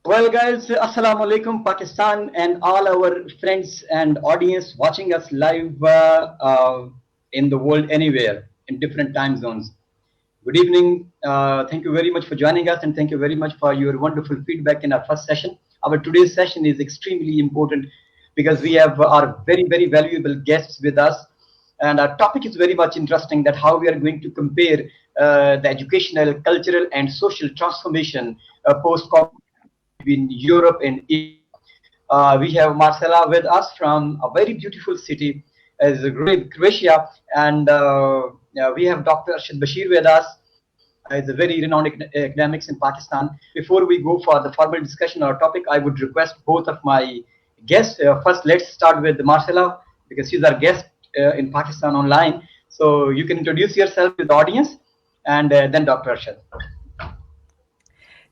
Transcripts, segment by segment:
Well, guys, Assalamu alaikum, Pakistan, and all our friends and audience watching us live in the world anywhere in different time zones. Good evening. Thank you very much for joining us, and thank you very much for your wonderful feedback in our first session. Our today's session is extremely important because we have our very valuable guests with us, and our topic is very much interesting. That how we are going to compare the educational, cultural, and social transformation post-COVID-19 between Europe and Asia. We have Marcela with us from a very beautiful city as Zagreb, Croatia, and we have Dr. Arshad Bashir with us. Is a very renowned academics in Pakistan. Before we go for the formal discussion or topic, I would request both of my guests. First, let's start with Marcela because she's our guest in Pakistan online. So you can introduce yourself to the audience, and then Dr. Arshad.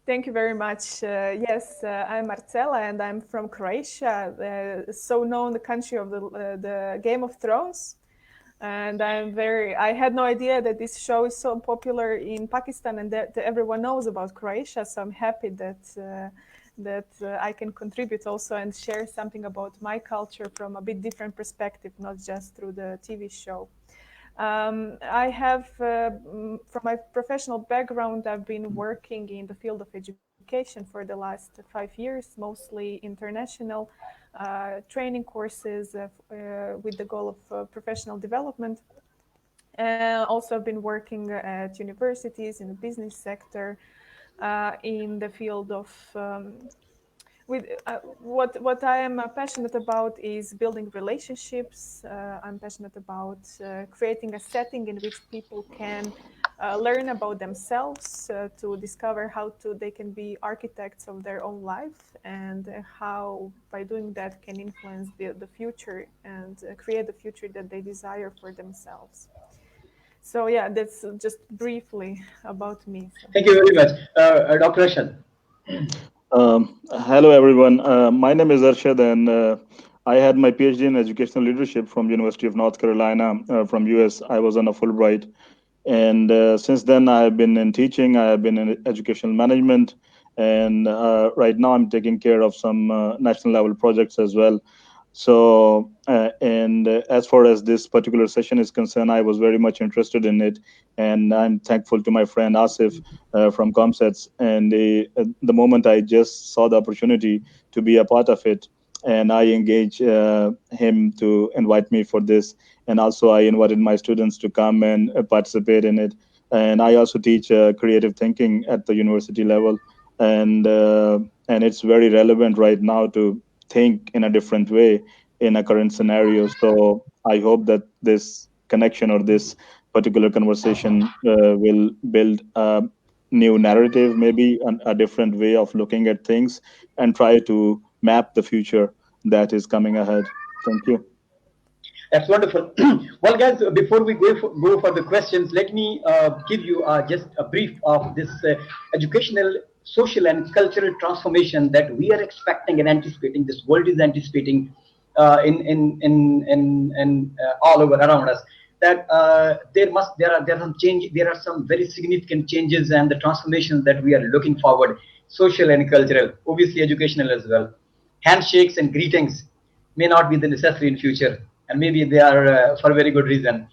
Thank you very much. Yes, I'm Marcela and I'm from Croatia, so known the country of the Game of Thrones. And I had no idea that this show is so popular in Pakistan and that everyone knows about Croatia. So I'm happy that I can contribute also and share something about my culture from a bit different perspective, not just through the TV show. I have, from my professional background, I've been working in the field of education for the last 5 years, mostly international training courses with the goal of professional development. Also, I've been working at universities in the business sector in the field of what I am passionate about is building relationships. I'm passionate about creating a setting in which people can learn about themselves, to discover how they can be architects of their own life, and how by doing that can influence the future and create the future that they desire for themselves. So yeah, that's just briefly about me. So. Thank you very much, Dr. Arshad. Hello, everyone. My name is Arshad, and I had my PhD in educational leadership from University of North Carolina from US. I was on a Fulbright. And since then, I have been in teaching. I have been in educational management. And right now, I'm taking care of some national level projects as well. So, as far as this particular session is concerned, I was very much interested in it, and I'm thankful to my friend Asif from Comsets. And the moment I just saw the opportunity to be a part of it, and I engaged him to invite me for this, and also I invited my students to come and participate in it. And I also teach creative thinking at the university level, and it's very relevant right now to think in a different way in a current scenario. So I hope that this connection or this particular conversation will build a new narrative, maybe a different way of looking at things, and try to map the future that is coming ahead. Thank you. That's wonderful. Well, guys, before we go for the questions, let me give you just a brief of this educational, social, and cultural transformation that we are expecting and anticipating. This world is anticipating in all over around us. That there are some very significant changes and the transformations that we are looking forward, social and cultural, obviously educational as well. Handshakes and greetings may not be the necessary in future, and maybe they are for a very good reason.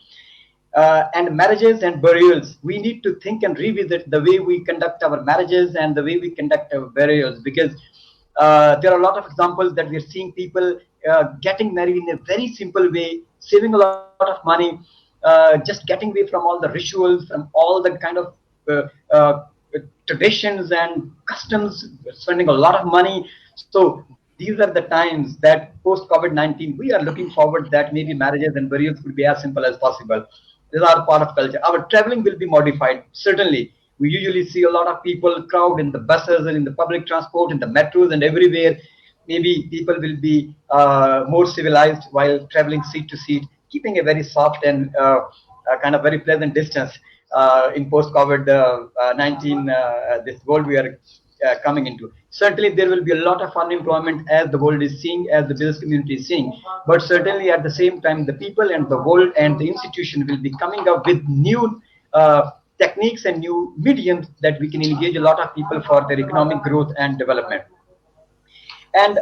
And marriages and burials, we need to think and revisit the way we conduct our marriages and the way we conduct our burials, because there are a lot of examples that we're seeing people getting married in a very simple way, saving a lot of money, just getting away from all the rituals, from all the kind of traditions and customs, spending a lot of money. So these are the times that post COVID-19, we are looking forward that maybe marriages and burials could be as simple as possible. These are part of culture. Our traveling will be modified. Certainly, we usually see a lot of people crowd in the buses and in the public transport, in the metros and everywhere. Maybe people will be more civilized while traveling seat to seat, keeping a very soft and kind of very pleasant distance in post COVID-19, this world we are coming into. Certainly, there will be a lot of unemployment as the world is seeing, as the business community is seeing. But certainly, at the same time, the people and the world and the institution will be coming up with new techniques and new mediums that we can engage a lot of people for their economic growth and development. And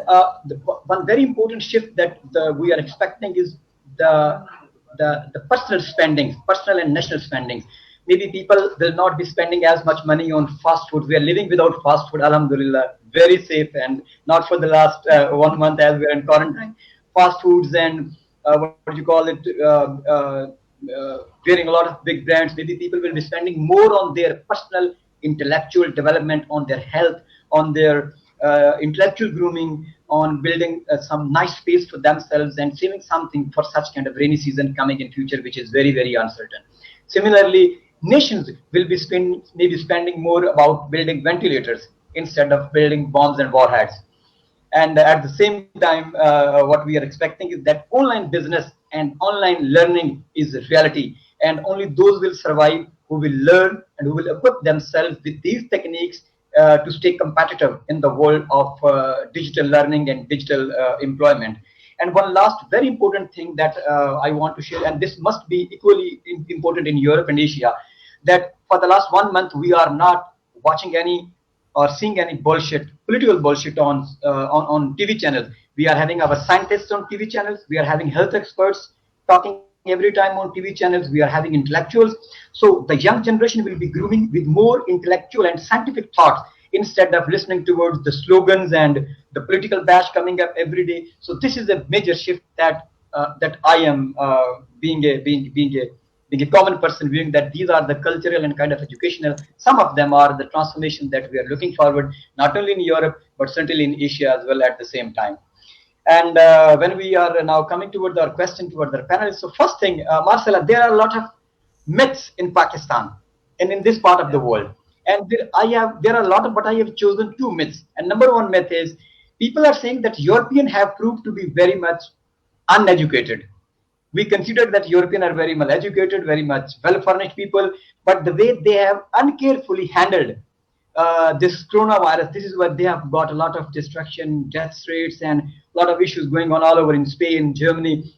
one very important shift that we are expecting is the, the personal spendings, personal and national spendings. Maybe people will not be spending as much money on fast food. We are living without fast food, alhamdulillah, very safe, and not for the last 1 month as we are in quarantine. Fast foods and what do you call it, wearing a lot of big brands. Maybe people will be spending more on their personal intellectual development, on their health, on their intellectual grooming, on building some nice space for themselves and saving something for such kind of rainy season coming in future, which is very, very uncertain. Similarly, nations will be maybe spending more about building ventilators instead of building bombs and warheads. And at the same time, what we are expecting is that online business and online learning is a reality, and only those will survive who will learn and who will equip themselves with these techniques to stay competitive in the world of digital learning and digital employment. And one last very important thing that I want to share, and this must be equally important in Europe and Asia, that for the last 1 month we are not watching any or seeing any bullshit, political bullshit on TV channels. We are having our scientists on TV channels. We are having health experts talking every time on TV channels. We are having intellectuals. So the young generation will be grooming with more intellectual and scientific thoughts instead of listening towards the slogans and the political bash coming up every day. So this is a major shift that that I am being a common person viewing, that these are the cultural and kind of educational. Some of them are the transformation that we are looking forward, not only in Europe, but certainly in Asia as well at the same time. And when we are now coming towards our question towards our panelists, so first thing, Marcela, there are a lot of myths in Pakistan and in this part of the world. And there are a lot of, but I have chosen two myths. And number one myth is people are saying that Europeans have proved to be very much uneducated. We consider that Europeans are very well educated, very much well-furnished people, but the way they have uncarefully handled this coronavirus, this is where they have got a lot of destruction, death rates, and a lot of issues going on all over in Spain, Germany,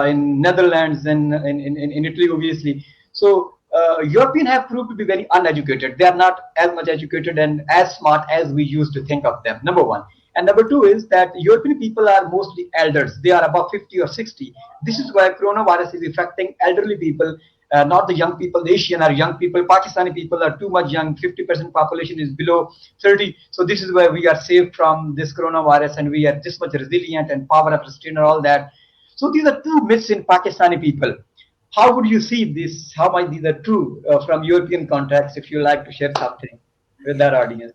in Netherlands, and in Italy, obviously. So Europeans have proved to be very uneducated. They are not as much educated and as smart as we used to think of them, number one. And number two is that European people are mostly elders. They are above 50 or 60. This is why coronavirus is affecting elderly people, not the young people. The Asian are young people. Pakistani people are too much young. 50% population is below 30. So this is why we are safe from this coronavirus and we are this much resilient and power of restraint and all that. So these are two myths in Pakistani people. How would you see this? How might these are true from European context, if you like to share something with our audience?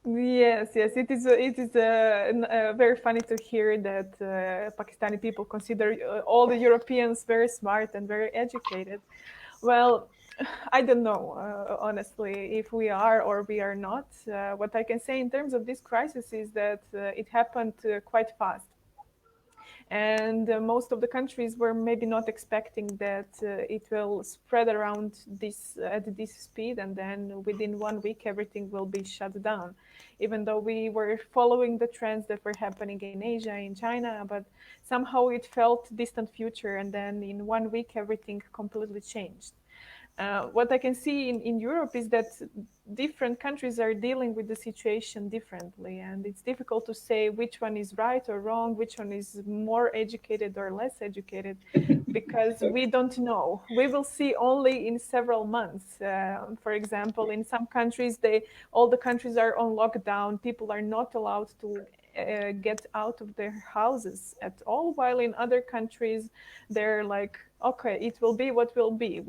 Yes, it is. It is very funny to hear that Pakistani people consider all the Europeans very smart and very educated. Well, I don't know, honestly, if we are or we are not. What I can say in terms of this crisis is that it happened quite fast. And most of the countries were maybe not expecting that it will spread around this at this speed, and then within 1 week everything will be shut down. Even though we were following the trends that were happening in Asia, in China, but somehow it felt distant future, and then in 1 week everything completely changed. What I can see in Europe is that different countries are dealing with the situation differently, and it's difficult to say which one is right or wrong, which one is more educated or less educated, because we don't know. We will see only in several months. For example, in some countries, all the countries are on lockdown. People are not allowed to get out of their houses at all, while in other countries they're like, okay, it will be what will be.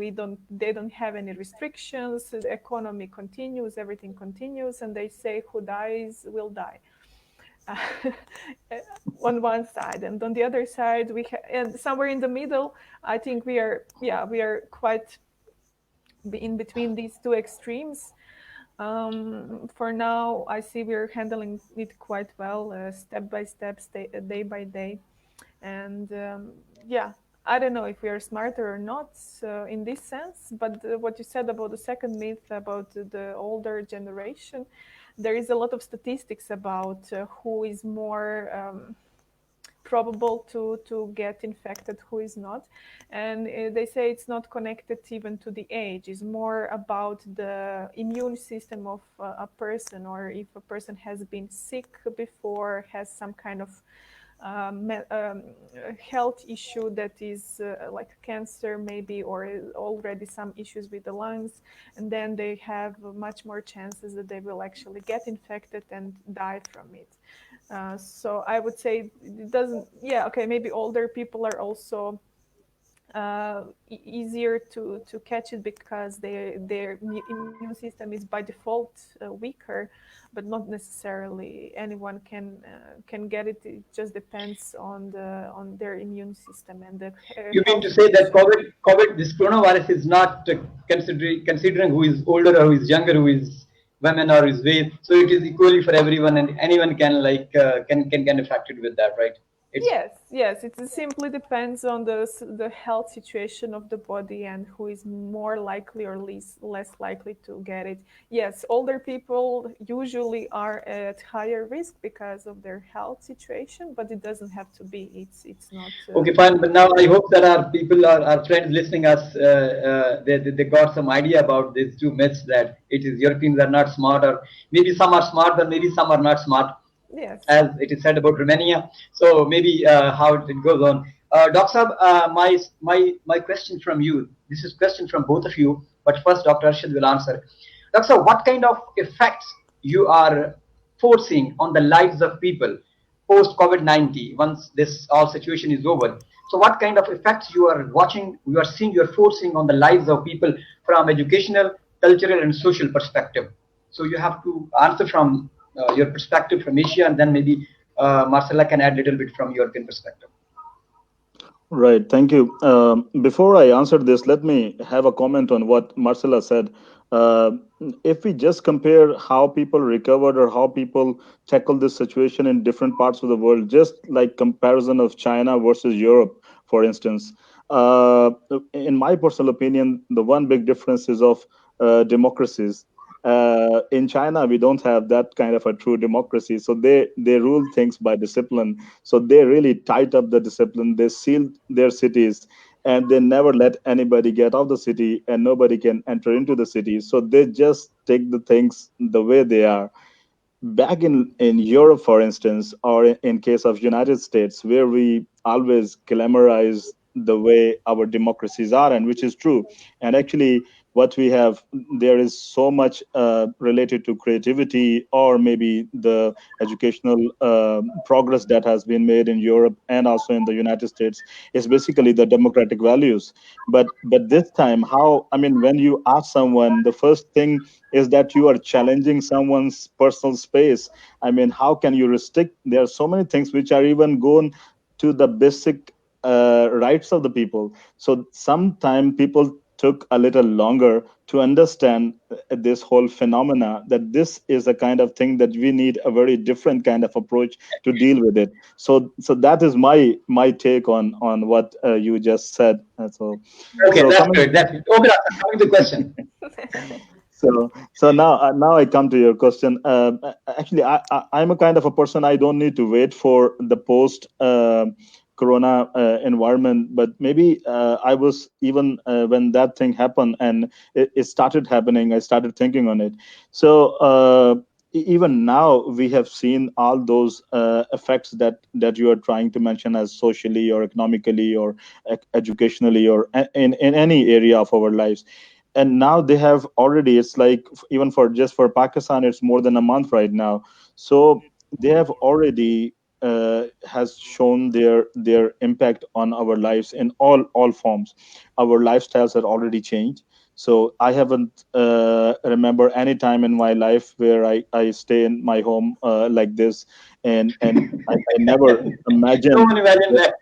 They don't have any restrictions. The economy continues, everything continues, and they say who dies will die. On one side, and on the other side, and somewhere in the middle, I think we are quite in between these two extremes. For now, I see we're handling it quite well, step by step, day by day, and I don't know if we are smarter or not in this sense, but what you said about the second myth about the older generation, there is a lot of statistics about who is more probable to get infected, who is not. And they say it's not connected even to the age. It's more about the immune system of a person, or if a person has been sick before, has some kind of health issue that is like cancer maybe, or already some issues with the lungs, and then they have much more chances that they will actually get infected and die from it. So I would say it doesn't, yeah, okay, maybe older people are also easier to catch it because their immune system is by default weaker, but not necessarily anyone can get it. It just depends on their immune system and the You mean health to say that condition. this coronavirus is not considering who is older or who is younger, who is women or is male. So it is equally for everyone, and anyone can can get affected with that, right? It's Yes. It simply depends on the health situation of the body and who is more likely or less likely to get it. Yes, older people usually are at higher risk because of their health situation, but it doesn't have to be. It's not. okay, fine. But now I hope that our people, our friends listening us, they got some idea about these two myths, that it is Europeans are not smart, or maybe some are smart, but maybe some are not smart, Yes. as it is said about Romania. So maybe how it goes on. Dr. Saab, my question from you. This is question from both of you, but first Dr. Arshad will answer. Dr. Saab, what kind of effects you are forcing on the lives of people post COVID-19 once this all situation is over? So what kind of effects you are watching, you are seeing, you are forcing on the lives of people from educational, cultural, and social perspective? So you have to answer from your perspective from Asia, and then maybe Marcela can add a little bit from European perspective. Right. Thank you. Before I answer this, let me have a comment on what Marcela said. Uh, if we just compare how people recovered or how people tackle this situation in different parts of the world, just like comparison of China versus Europe, for instance, uh, in my personal opinion, the one big difference is of democracies. In China, we don't have that kind of a true democracy, so they rule things by discipline. So they really tight up the discipline. They seal their cities, and they never let anybody get out of the city, and nobody can enter into the city. So they just take the things the way they are. Back in Europe, for instance, or in case of United States, where we always glamorize the way our democracies are, and which is true. And actually, what we have there is so much related to creativity, or maybe the educational progress that has been made in Europe and also in the United States is basically the democratic values. But this time, how, I mean, when you ask someone, the first thing is that you are challenging someone's personal space. I mean, how can you restrict? There are so many things which are even going to the basic rights of the people. So sometimes people took a little longer to understand this whole phenomena, that this is a kind of thing that we need a very different kind of approach to deal with it. So that is my take on what you just said. Okay, So that's coming good. That's good. Okay, coming to the question. so now I come to your question. Actually, I'm a kind of a person, I don't need to wait for the post corona environment, but maybe I was even when that thing happened and it started happening, I started thinking on it. So even now we have seen all those effects that you are trying to mention, as socially or economically or educationally or in any area of our lives. And now they have already, it's like, even for just for Pakistan, it's more than a month right now. So they have already has shown their impact on our lives in all forms. Our lifestyles have already changed. So I haven't remember any time in my life where I stay in my home like this, and I never No imagined one imagine that.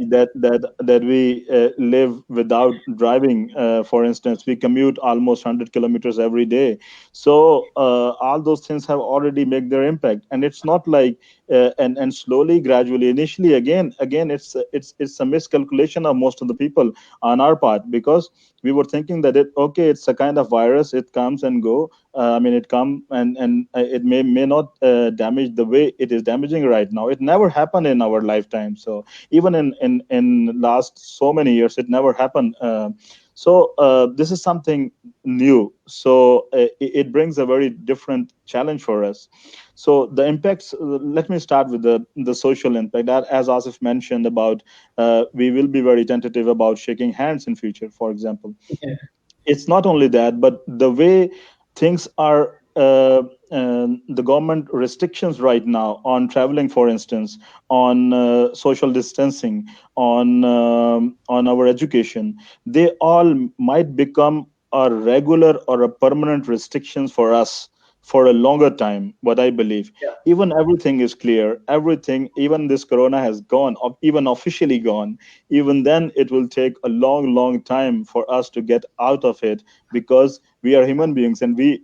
that we live without driving. For instance, we commute almost 100 kilometers every day. So all those things have already made their impact, and it's not like and slowly, gradually, initially, again it's a miscalculation of most of the people on our part, because we were thinking that it's a kind of virus, it comes and go, I mean, it come and it may not damage the way it is damaging right now. It never happened in our lifetime. So even in last so many years, it never happened. This is something new. So it brings a very different challenge for us. So the impacts. Let me start with the social impact. That, as Asif mentioned about, we will be very tentative about shaking hands in future, for example. Yeah. It's not only that, but the way things are, the government restrictions right now on traveling, for instance, on social distancing, on our education, they all might become a regular or a permanent restrictions for us for a longer time. What I believe, Yeah. even everything is clear, everything, even this corona has gone, even officially gone, even then it will take a long time for us to get out of it, because we are human beings, and we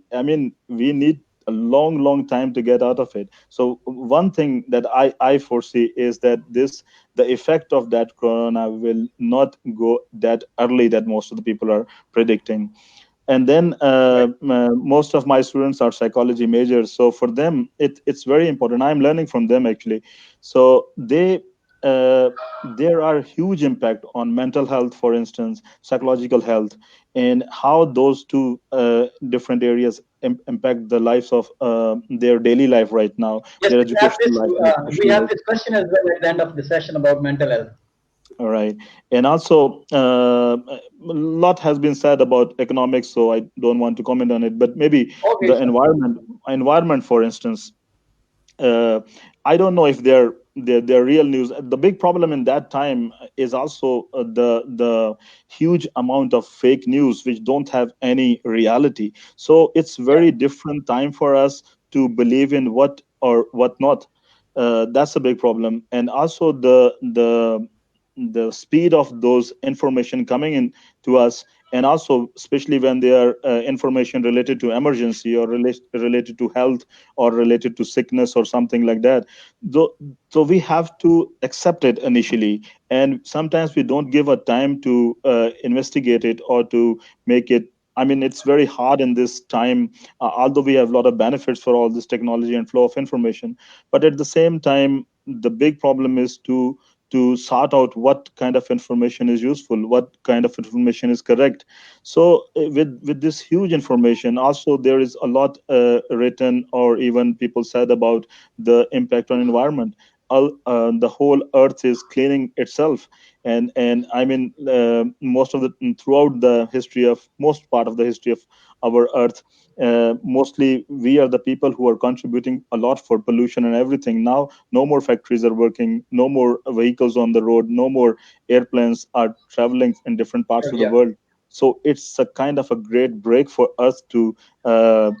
need a long time to get out of it. So one thing that I foresee is that the effect of that corona will not go that early that most of the people are predicting. And then Right. most of my students are psychology majors, so for them it's very important. I'm learning from them actually. So uh, there are huge impact on mental health, for instance, psychological health, and how those two different areas impact the lives of their daily life right now, Yes, their we have educational this. life and We social have life. this question as well at the end of the session about mental health. All right. And also, a lot has been said about economics, so I don't want to comment on it. But maybe Okay, the sir. environment, for instance, uh, I don't know if they're real news. The big problem in that time is also the huge amount of fake news which don't have any reality. So it's Yeah. very different time for us to believe in what or what not. That's a big problem, and also the speed of those information coming in to us, and also especially when they are information related to emergency or related to health or related to sickness or something like that. So we have to accept it initially, and sometimes we don't give a time to investigate it or to make it. I mean, it's very hard in this time, although we have a lot of benefits for all this technology and flow of information. But at the same time, the big problem is to sort out what kind of information is useful, what kind of information is correct. So with this huge information, also there is a lot written or even people said about the impact on environment. The whole earth is cleaning itself, and I mean, most of the throughout the history of most part of the history of our earth, mostly we are the people who are contributing a lot for pollution and everything. Now no more factories are working, no more vehicles on the road, no more airplanes are traveling in different parts of the Yeah. world. So it's a kind of a great break for us to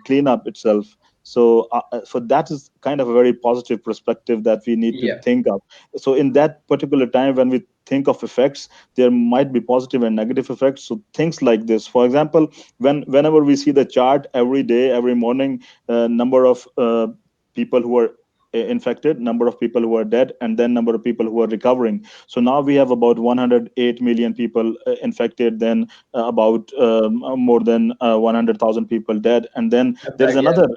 clean up itself. So that is kind of a very positive perspective that we need to Yeah. think of. So in that particular time when we think of effects, there might be positive and negative effects. So things like this, for example, whenever we see the chart every day, every morning, number of people who are infected, number of people who are dead, and then number of people who are recovering. So now we have about 108 million people infected, then about more than 100,000 people dead, and then That's there is right. Yeah. another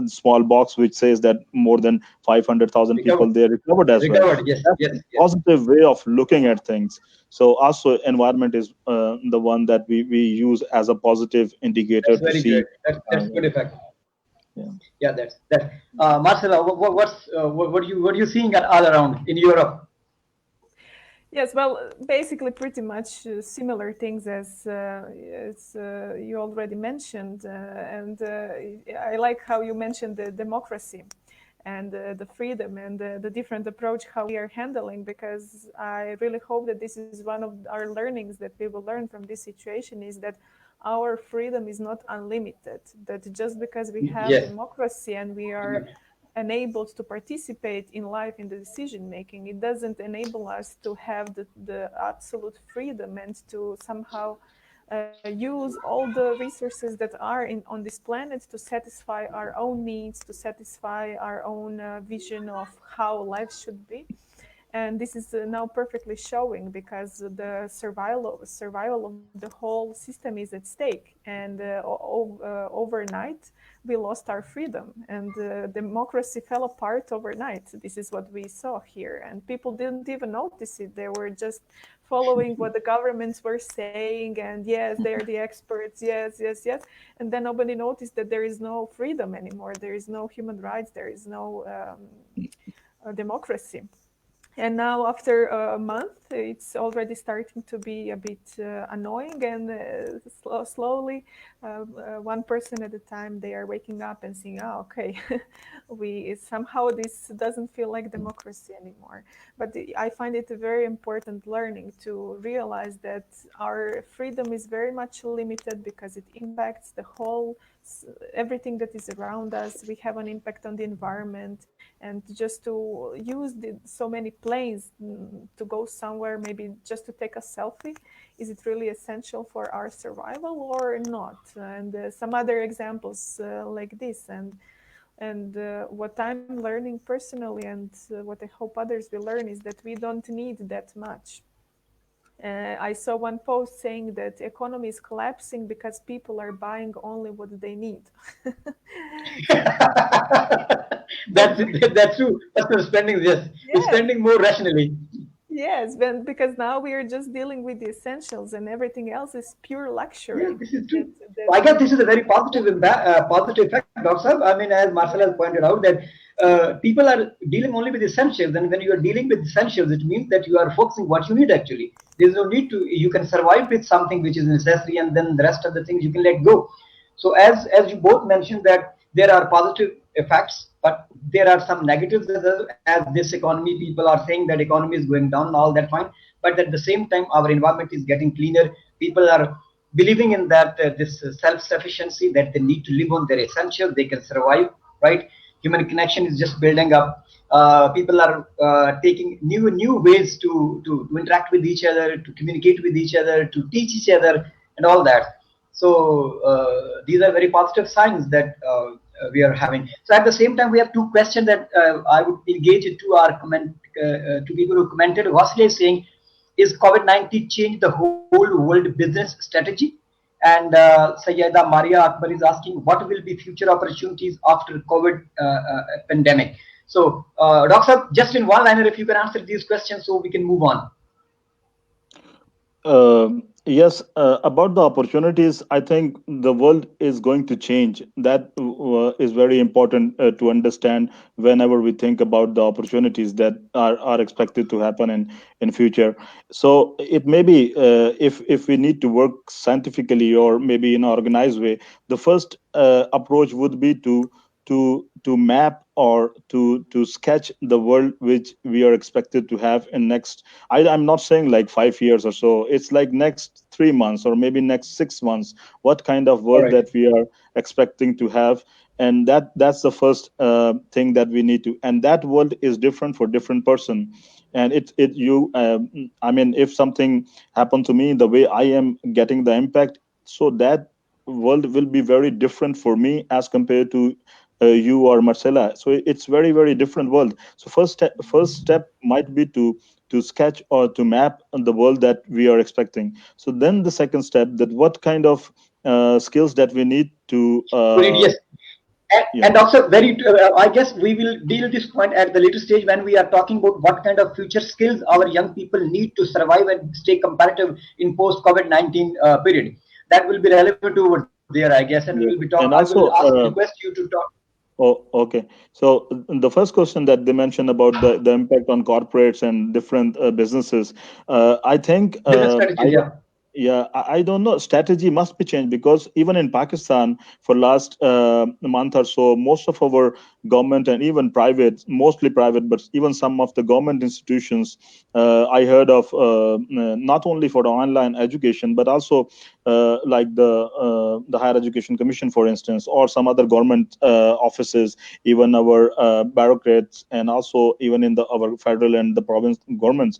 small box which says that more than 500,000 Recovered. people they recovered as well. Recovered. Yes. That's Yes. a Yes. positive way of looking at things. So also environment is the one that we use as a positive indicator That's to very good. see. That's good effect. Yeah. Yeah. That's that. Marcela, what are you seeing at all around in Europe? Yes, well, basically, pretty much similar things as you already mentioned, and I like how you mentioned the democracy and the freedom and the different approach how we are handling. Because I really hope that this is one of our learnings that we will learn from this situation is that our freedom is not unlimited. That just because we have Yes. democracy and we are enabled to participate in life in the decision making, it doesn't enable us to have the absolute freedom and to somehow use all the resources that are on this planet to satisfy our own needs, to satisfy our own vision of how life should be. And this is now perfectly showing, because the survival of the whole system is at stake. And overnight, we lost our freedom, and democracy fell apart overnight. This is what we saw here. And people didn't even notice it. They were just following what the governments were saying. And yes, they're the experts. Yes, yes, yes. And then nobody noticed that there is no freedom anymore. There is no human rights. There is no democracy. And now, after a month, it's already starting to be a bit annoying, and slowly, one person at a time, they are waking up and saying, "Oh, okay, somehow this doesn't feel like democracy anymore." But I find it a very important learning to realize that our freedom is very much limited, because it impacts everything that is around us. We have an impact on the environment, and just to use so many planes to go somewhere, maybe just to take a selfie, is it really essential for our survival or not? And some other examples like this. And what I'm learning personally, and what I hope others will learn, is that we don't need that much. I saw one post saying that the economy is collapsing because people are buying only what they need. That's true. Personal spending, yes. We're spending more rationally. Yes, because now we are just dealing with the essentials, and everything else is pure luxury. Yeah, this is true. I guess this is a very positive effect, Dr. Sahab. I mean, as Marcela has pointed out, that people are dealing only with essentials, and when you are dealing with essentials, it means that you are focusing what you need actually. There's no need to. You can survive with something which is necessary, and then the rest of the things you can let go. So, as you both mentioned, that there are positive effects, but there are some negatives as this economy. People are saying that economy is going down, all that fine. But at the same time, our environment is getting cleaner. People are believing in that this self-sufficiency, that they need to live on their essentials, they can survive, right? Human connection is just building up. People are taking new ways to interact with each other, to communicate with each other, to teach each other, and all that. So these are very positive signs that we are having. So at the same time, we have two questions that I would engage to our to people who commented. Vasily is saying, is COVID-19 changed the whole world business strategy? And Sayyida Maria Akbar is asking, what will be future opportunities after COVID pandemic? So, Dr. just in one liner, if you can answer these questions so we can move on. Yes, about the opportunities, I think the world is going to change. That is very important to understand whenever we think about the opportunities that are expected to happen in future. So it may be if we need to work scientifically or maybe in an organized way, the first approach would be to map or to sketch the world which we are expected to have in next. I'm not saying like 5 years or so. It's like next 3 months or maybe next 6 months. What kind of world that we are expecting to have, and that's the first thing that we need to. And that world is different for different person. And I mean, if something happened to me, the way I am getting the impact, so that world will be very different for me as compared to you or Marcela. So it's very, very different world. So first step might be to sketch or to map the world that we are expecting. So then the second step, that what kind of skills that we need to yes. And also I guess we will deal this point at the later stage when we are talking about what kind of future skills our young people need to survive and stay competitive in post COVID-19 period. That will be relevant over there, I guess, and we will be talking. I will request you to talk. Oh, okay. So the first question that they mentioned about the impact on corporates and different businesses, I think I don't know. Strategy must be changed, because even in Pakistan, for last month or so, most of our government and even private, mostly private, but even some of the government institutions, I heard of not only for the online education, but also like the Higher Education Commission, for instance, or some other government offices, even our bureaucrats, and also even in our federal and the province governments,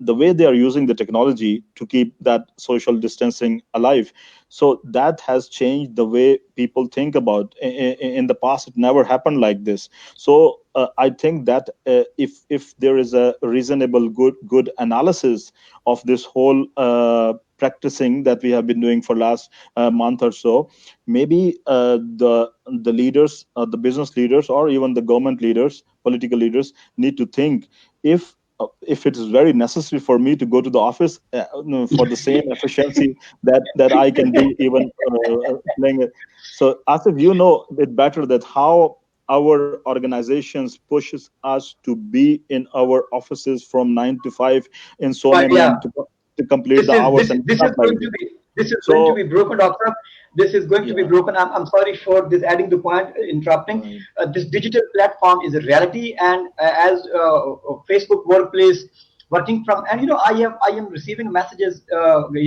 the way they are using the technology to keep that social distancing alive. So that has changed the way people think about. In the past, it never happened like this. So I think that if there is a reasonable good analysis of this whole practicing that we have been doing for last month or so, maybe the leaders, the business leaders, or even the government leaders, political leaders, need to think if it is very necessary for me to go to the office for the same efficiency that I can do even playing it. So Asif, you know it better that how our organizations pushes us to be in our offices from 9 to 5 in so But many yeah, and to complete the hours, and it's this not is like going to this. be this is going to So be broken, doctor. This is going to be yeah, broken. I'm sorry for this adding the point, interrupting. right. This digital platform is a reality, and as Facebook Workplace working from, and I am receiving messages.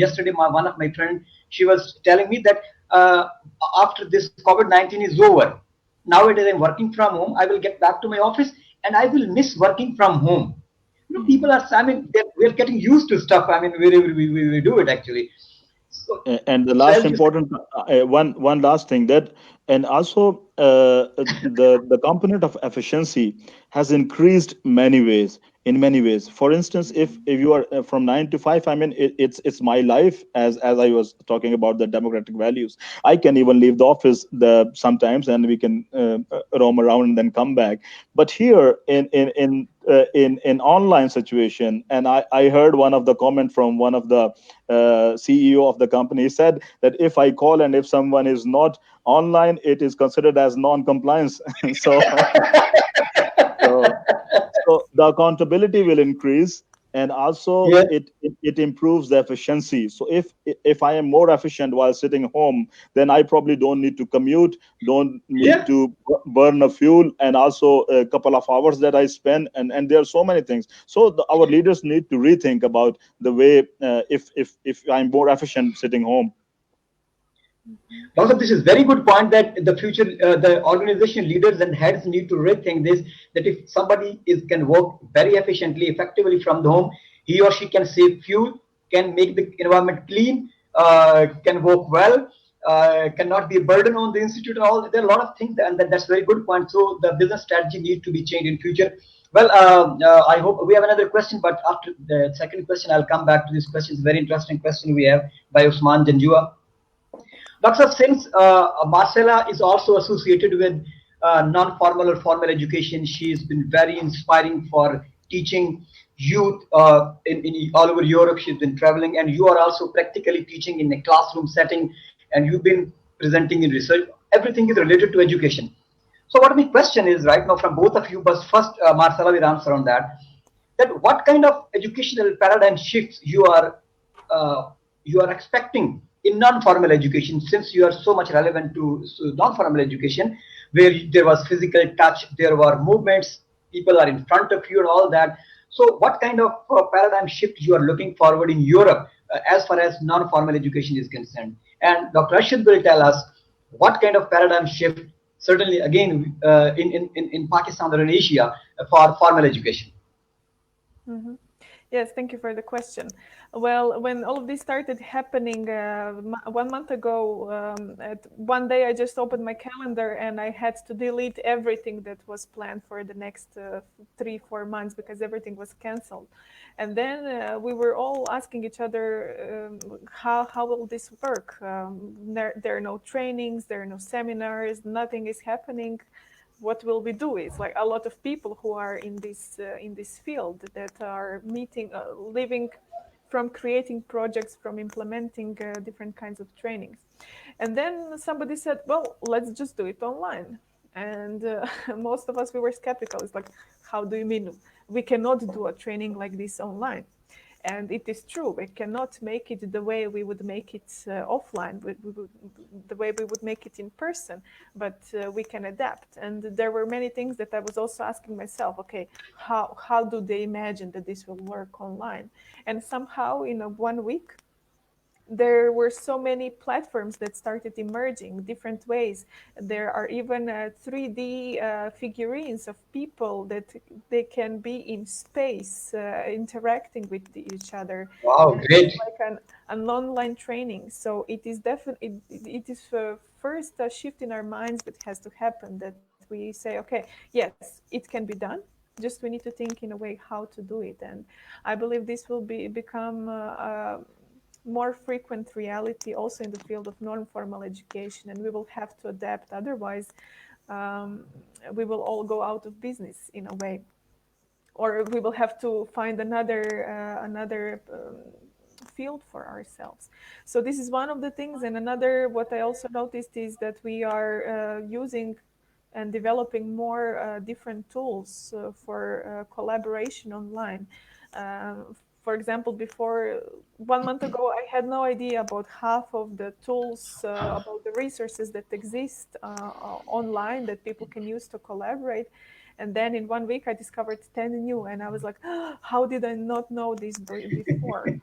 Yesterday, one of my friend, she was telling me that after this COVID-19 is over, nowadays I'm working from home. I will get back to my office, and I will miss working from home. People Mhm. are, I mean, we're getting used to stuff. I mean, we do it actually. So, And the so last as you said, important one last thing, that and also the component of efficiency has increased many ways, in many ways. For instance, if you are from 9 to 5, I mean it's my life, as I was talking about the democratic values. I can even leave the office sometimes, and we can roam around and then come back. But here in online situation, and I heard one of the comment from one of the CEO of the company. He said that if I call and if someone is not online, it is considered as non-compliance. so so so the accountability will increase, and also yeah, it improves the efficiency. So if I am more efficient while sitting home, then I probably don't need to commute, don't need yeah. to burn a fuel, and also a couple of hours that I spend, and there are so many things. So our leaders need to rethink about the way if I'm more efficient sitting home. Also, this is very good point that the future, the organization leaders and heads need to rethink this. That if somebody can work very efficiently, effectively from the home, he or she can save fuel, can make the environment clean, can work well, cannot be a burden on the institute. And all there are a lot of things, and that's very good point. So the business strategy needs to be changed in future. Well, I hope we have another question, but after the second question, I'll come back to this question. It's a very interesting question we have by Usman Janjua. Doctor, since Marcela is also associated with non-formal or formal education, she's been very inspiring for teaching youth in all over Europe. She's been traveling, and you are also practically teaching in a classroom setting, and you've been presenting in research. Everything is related to education. So, what my question is right now from both of you, but first, Marcela will answer on that. That what kind of educational paradigm shifts uh, you are expecting in non-formal education, since you are so much relevant to non-formal education, where there was physical touch, there were movements, people are in front of you and all that. So what kind of paradigm shift you are looking forward in Europe as far as non-formal education is concerned? And Dr. Arshad will tell us what kind of paradigm shift, certainly again in Pakistan or in Asia, for formal education. Mm-hmm. Yes, thank you for the question. Well, when all of this started happening 1 month ago, at one day I just opened my calendar and I had to delete everything that was planned for the next 3-4 months because everything was canceled. And then we were all asking each other, how will this work? There are no trainings, there are no seminars, nothing is happening. What will we do? It's like a lot of people who are in this field that are meeting, living from creating projects, from implementing different kinds of trainings. And then somebody said, well, let's just do it online. And most of us, we were skeptical. It's like, how do you mean we cannot do a training like this online? And it is true, we cannot make it the way we would make it offline, the way we would make it in person, but we can adapt. And there were many things that I was also asking myself, okay, how do they imagine that this will work online? And somehow in 1 week, there were so many platforms that started emerging different ways. There are even 3D figurines of people that they can be in space interacting with each other. Wow, It's great. like an online training. So it is definitely, it is first a shift in our minds that has to happen, that we say, okay, yes, it can be done. Just we need to think in a way how to do it. And I believe this will become more frequent reality also in the field of non-formal education, and we will have to adapt. Otherwise, um, we will all go out of business in a way, or we will have to find another field for ourselves. So this is one of the things. And another, what I also noticed is that we are using and developing more different tools for collaboration online. Uh, for example, before 1 month ago, I had no idea about half of the tools, about the resources that exist online that people can use to collaborate. And then in 1 week, I discovered 10 new, and I was like, oh, how did I not know this before?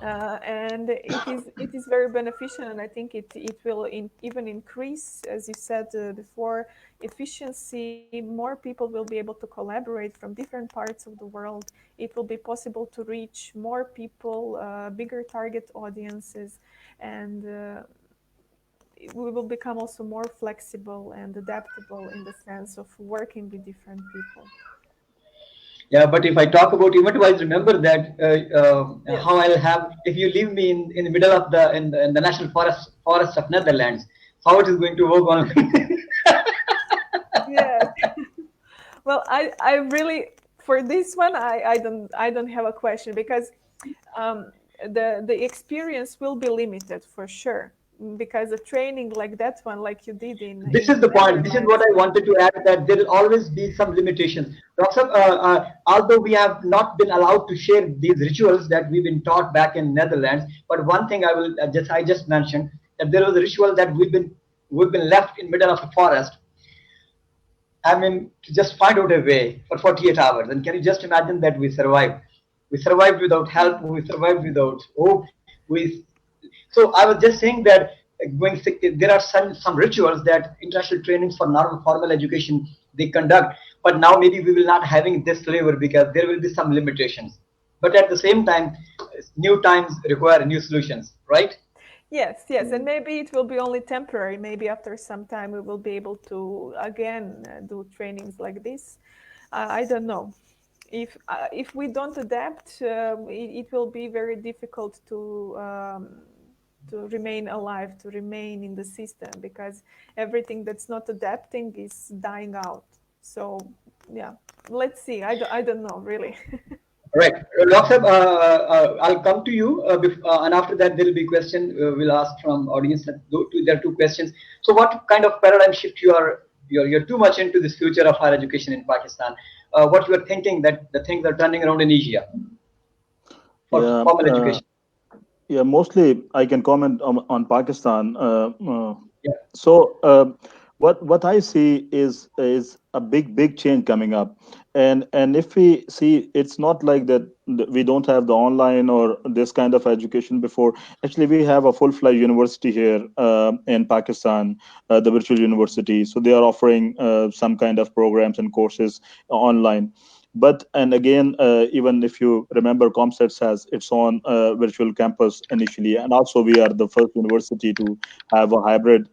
And it is very beneficial, and I think it will even increase, as you said before, efficiency. More people will be able to collaborate from different parts of the world. It will be possible to reach more people, bigger target audiences, and we will become also more flexible and adaptable in the sense of working with different people. Yeah, but if I talk about event-wise, remember that Yes. how I'll have if you leave me in the middle of the national forest of Netherlands, how it is going to work on. Yes. Well, I really, for this one, I don't have a question, because the experience will be limited for sure, because a training like that one, like you did This in is the the point. This is what Netherlands. I wanted to add, that there will always be some limitations. Doctor, although we have not been allowed to share these rituals that we've been taught back in Netherlands, but one thing I just mentioned, that there was a ritual that we've been left in middle of a forest. I mean, to just find out a way for 48 hours. And can you just imagine that we survived? We survived without help. We survived without hope. So I was just saying that there are some rituals that international trainings for normal formal education they conduct, but now maybe we will not having this flavor because there will be some limitations. But at the same time, new times require new solutions, right? Yes, yes, and maybe it will be only temporary. Maybe after some time we will be able to again do trainings like this. I don't know. If we don't adapt, it will be very difficult to remain alive, to remain in the system, because everything that's not adapting is dying out. So yeah, let's see. I don't know really. Right. Doctor, I'll come to you, and after that there will be question we'll ask from audience. There are two questions. So, what kind of paradigm shift you're too much into this future of higher education in Pakistan? What you are thinking that the things are turning around in Asia for Yeah, formal education? yeah. Mostly, I can comment on Pakistan. Yeah. So, what I see is a big change coming up, and if we see, it's not like that we don't have the online or this kind of education before. Actually, we have a full-fledged university here in Pakistan, the virtual university. So they are offering some kind of programs and courses online. But and again, even if you remember, ComSets has its own virtual campus initially, and also we are the first university to have a hybrid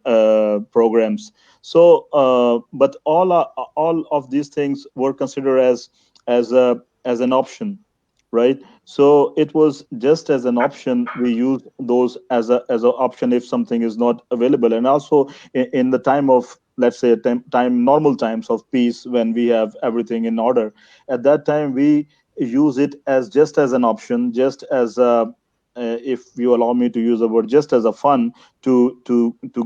programs. So, but all of these things were considered as an option, right? So it was just as an option. We use those as an option if something is not available, and also in the time of, let's say, normal times of peace, when we have everything in order, at that time we use it as just as an option, just as a if you allow me to use the word, just as a fun to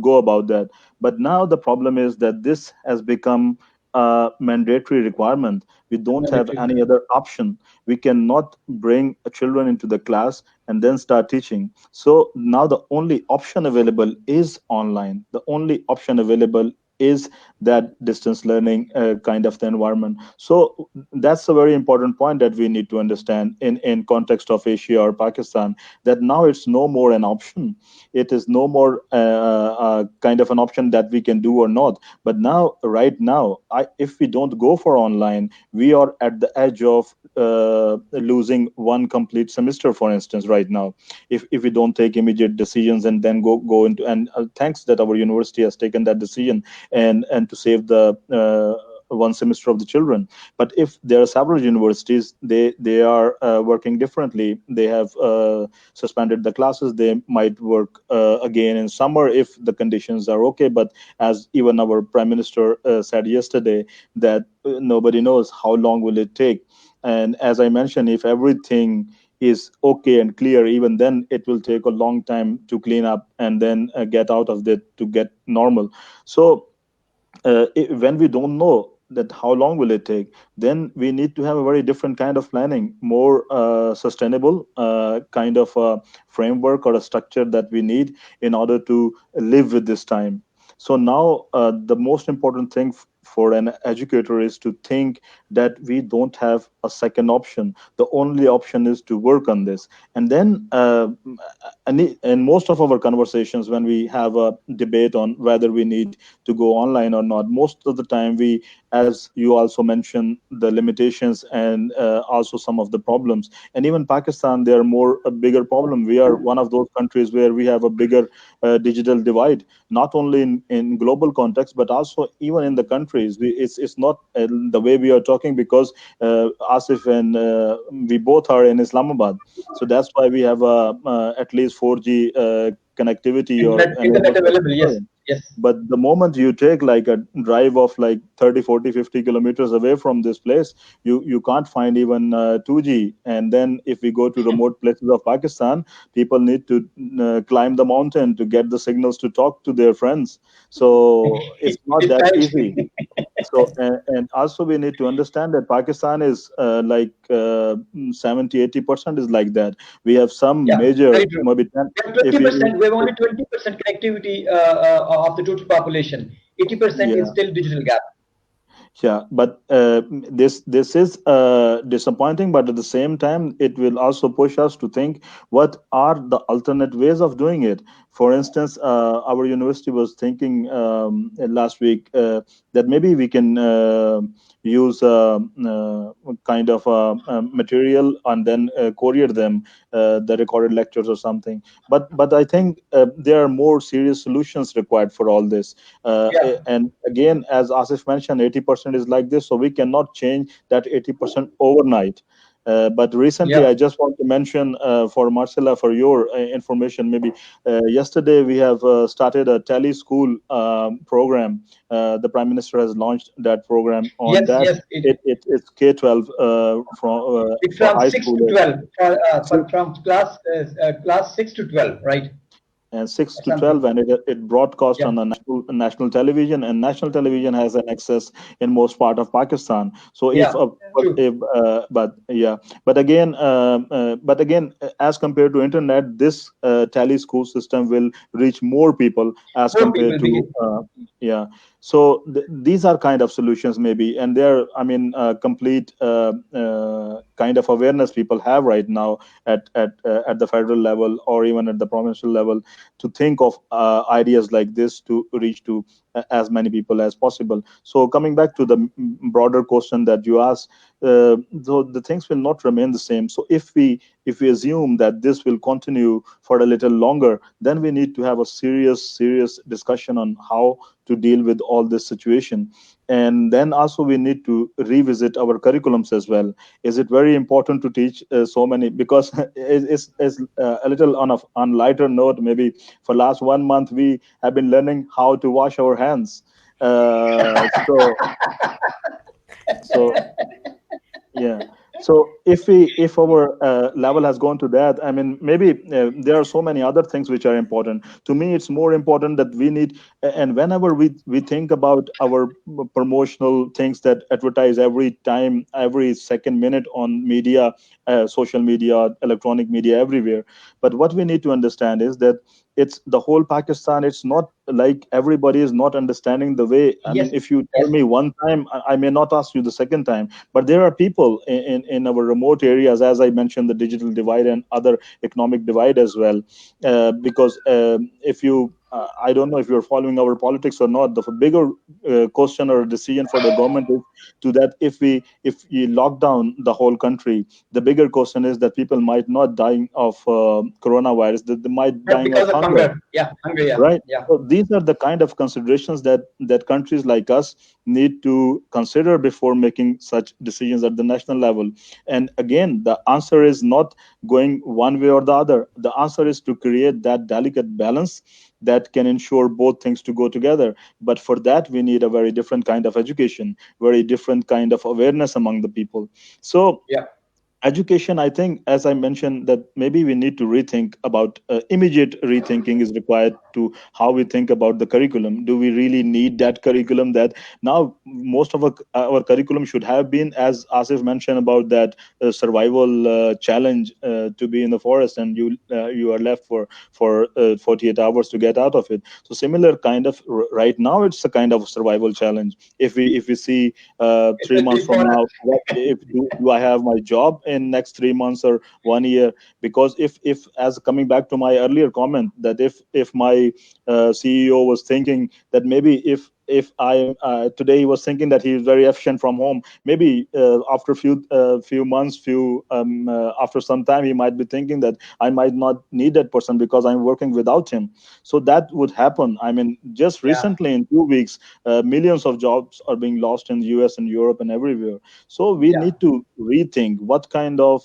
go about that. But now the problem is that this has become a mandatory requirement. We don't have Mandatory. any other option. We cannot bring children into the class and then start teaching. So now the only option available is online. The only option available is that distance learning kind of the environment. So that's a very important point that we need to understand in context of Asia or Pakistan, that now it's no more an option. It is no more kind of an option that we can do or not. But now, right now, if we don't go for online, we are at the edge of losing one complete semester, for instance, right now, if we don't take immediate decisions and then go into, and thanks that our university has taken that decision and to save the one semester of the children. But if there are several universities, they are working differently. They have suspended the classes. They might work again in summer if the conditions are okay. But as even our prime minister said yesterday, that nobody knows how long will it take. And as I mentioned, if everything is okay and clear, even then it will take a long time to clean up and then get out of it to get normal. So when we don't know that how long will it take, then we need to have a very different kind of planning, more sustainable kind of a framework or a structure that we need in order to live with this time. So now the most important thing for an educator is to think that we don't have a second option. The only option is to work on this. And then in most of our conversations, when we have a debate on whether we need to go online or not, most of the time we, as you also mentioned, the limitations and also some of the problems. And even Pakistan, they are more a bigger problem. We are one of those countries where we have a bigger digital divide, not only in global context, but also even in the countries. It's not the way we are talking, because Asif and we both are in Islamabad. So that's why we have at least 4G connectivity or Internet available, yes, yes. but the moment you take like a drive of like 30, 40, 50 kilometers away from this place, you can't find even 2G. And then if we go to remote places of Pakistan, people need to climb the mountain to get the signals to talk to their friends. So it's not It's that easy. right. So and also we need to understand that Pakistan is 70-80% is like that. We have some Yeah, major, very true. maybe 10, We have if 20%. We have if only 20% connectivity of the total population. 80% is yeah. still digital gap. Yeah, but this is disappointing, but at the same time, it will also push us to think what are the alternate ways of doing it. For instance, our university was thinking last week that maybe we can use kind of material and then courier them the recorded lectures or something. But I think there are more serious solutions required for all this. Yeah, And again, as Asif mentioned, 80% is like this, so we cannot change that 80% overnight. But recently, yeah. I just want to mention for Marcela, for your information, maybe yesterday we have started a tele school program. The Prime Minister has launched that program. On Yes, that, yes. it's K-12 It's for from high 6 to schoolers. 12, from class 6 to 12, right? And 6 Or to 12, something. and it broadcast Yeah, on a national television, and national television has an access in most part of Pakistan. So if yeah. True. if but yeah, but again, as compared to internet, this tele school system will reach more people as More compared people to begin. yeah. So these are kind of solutions maybe, and they're, I mean, complete kind of awareness people have right now at the federal level or even at the provincial level, to think of ideas like this to reach to as many people as possible. So coming back to the broader question that you asked, so the things will not remain the same. So if we assume that this will continue for a little longer, then we need to have a serious discussion on how to deal with all this situation. And then also we need to revisit our curriculums as well. Is it very important to teach so many? Because it's a little on lighter note, maybe for last 1 month we have been learning how to wash our hands. So Yeah. yeah. So if our level has gone to that, I mean, maybe there are so many other things which are important. To me, it's more important that we need, and whenever we think about our promotional things that advertise every time, every second minute on media, social media, electronic media, everywhere. But what we need to understand is that it's the whole Pakistan. It's not like everybody is not understanding the way. I mean, Yes, if you tell yes, me one time, I may not ask you the second time. But there are people in our remote areas, as I mentioned, the digital divide and other economic divide as well. Because if you, I don't know if you're following our politics or not. The bigger question or decision for the government is to that if you lock down the whole country, the bigger question is that people might not dying of coronavirus, that they might but dying of because of hunger, hunger, yeah, hunger, yeah, right? yeah, So these are the kind of considerations that countries like us need to consider before making such decisions at the national level. And again, the answer is not going one way or the other. The answer is to create that delicate balance that can ensure both things to go together. But for that, we need a very different kind of education, very different kind of awareness among the people. So yeah. education, I think, as I mentioned, that maybe we need to rethink about immediate rethinking is required to how we think about the curriculum. Do we really need that curriculum? That now most of our curriculum should have been, as Asif mentioned, about that survival challenge to be in the forest, and you are left for 48 hours to get out of it. So similar kind of right now, it's a kind of survival challenge. If we see three months Especially from for us. now, what if do I have my job in next 3 months or 1 year? Because if as coming back to my earlier comment, that if my CEO was thinking that maybe if I today he was thinking that he is very efficient from home, maybe after few months, after some time, he might be thinking that I might not need that person because I'm working without him. So that would happen. I mean, just Yeah, recently in 2 weeks, millions of jobs are being lost in the US and Europe and everywhere. So we yeah. need to rethink what kind of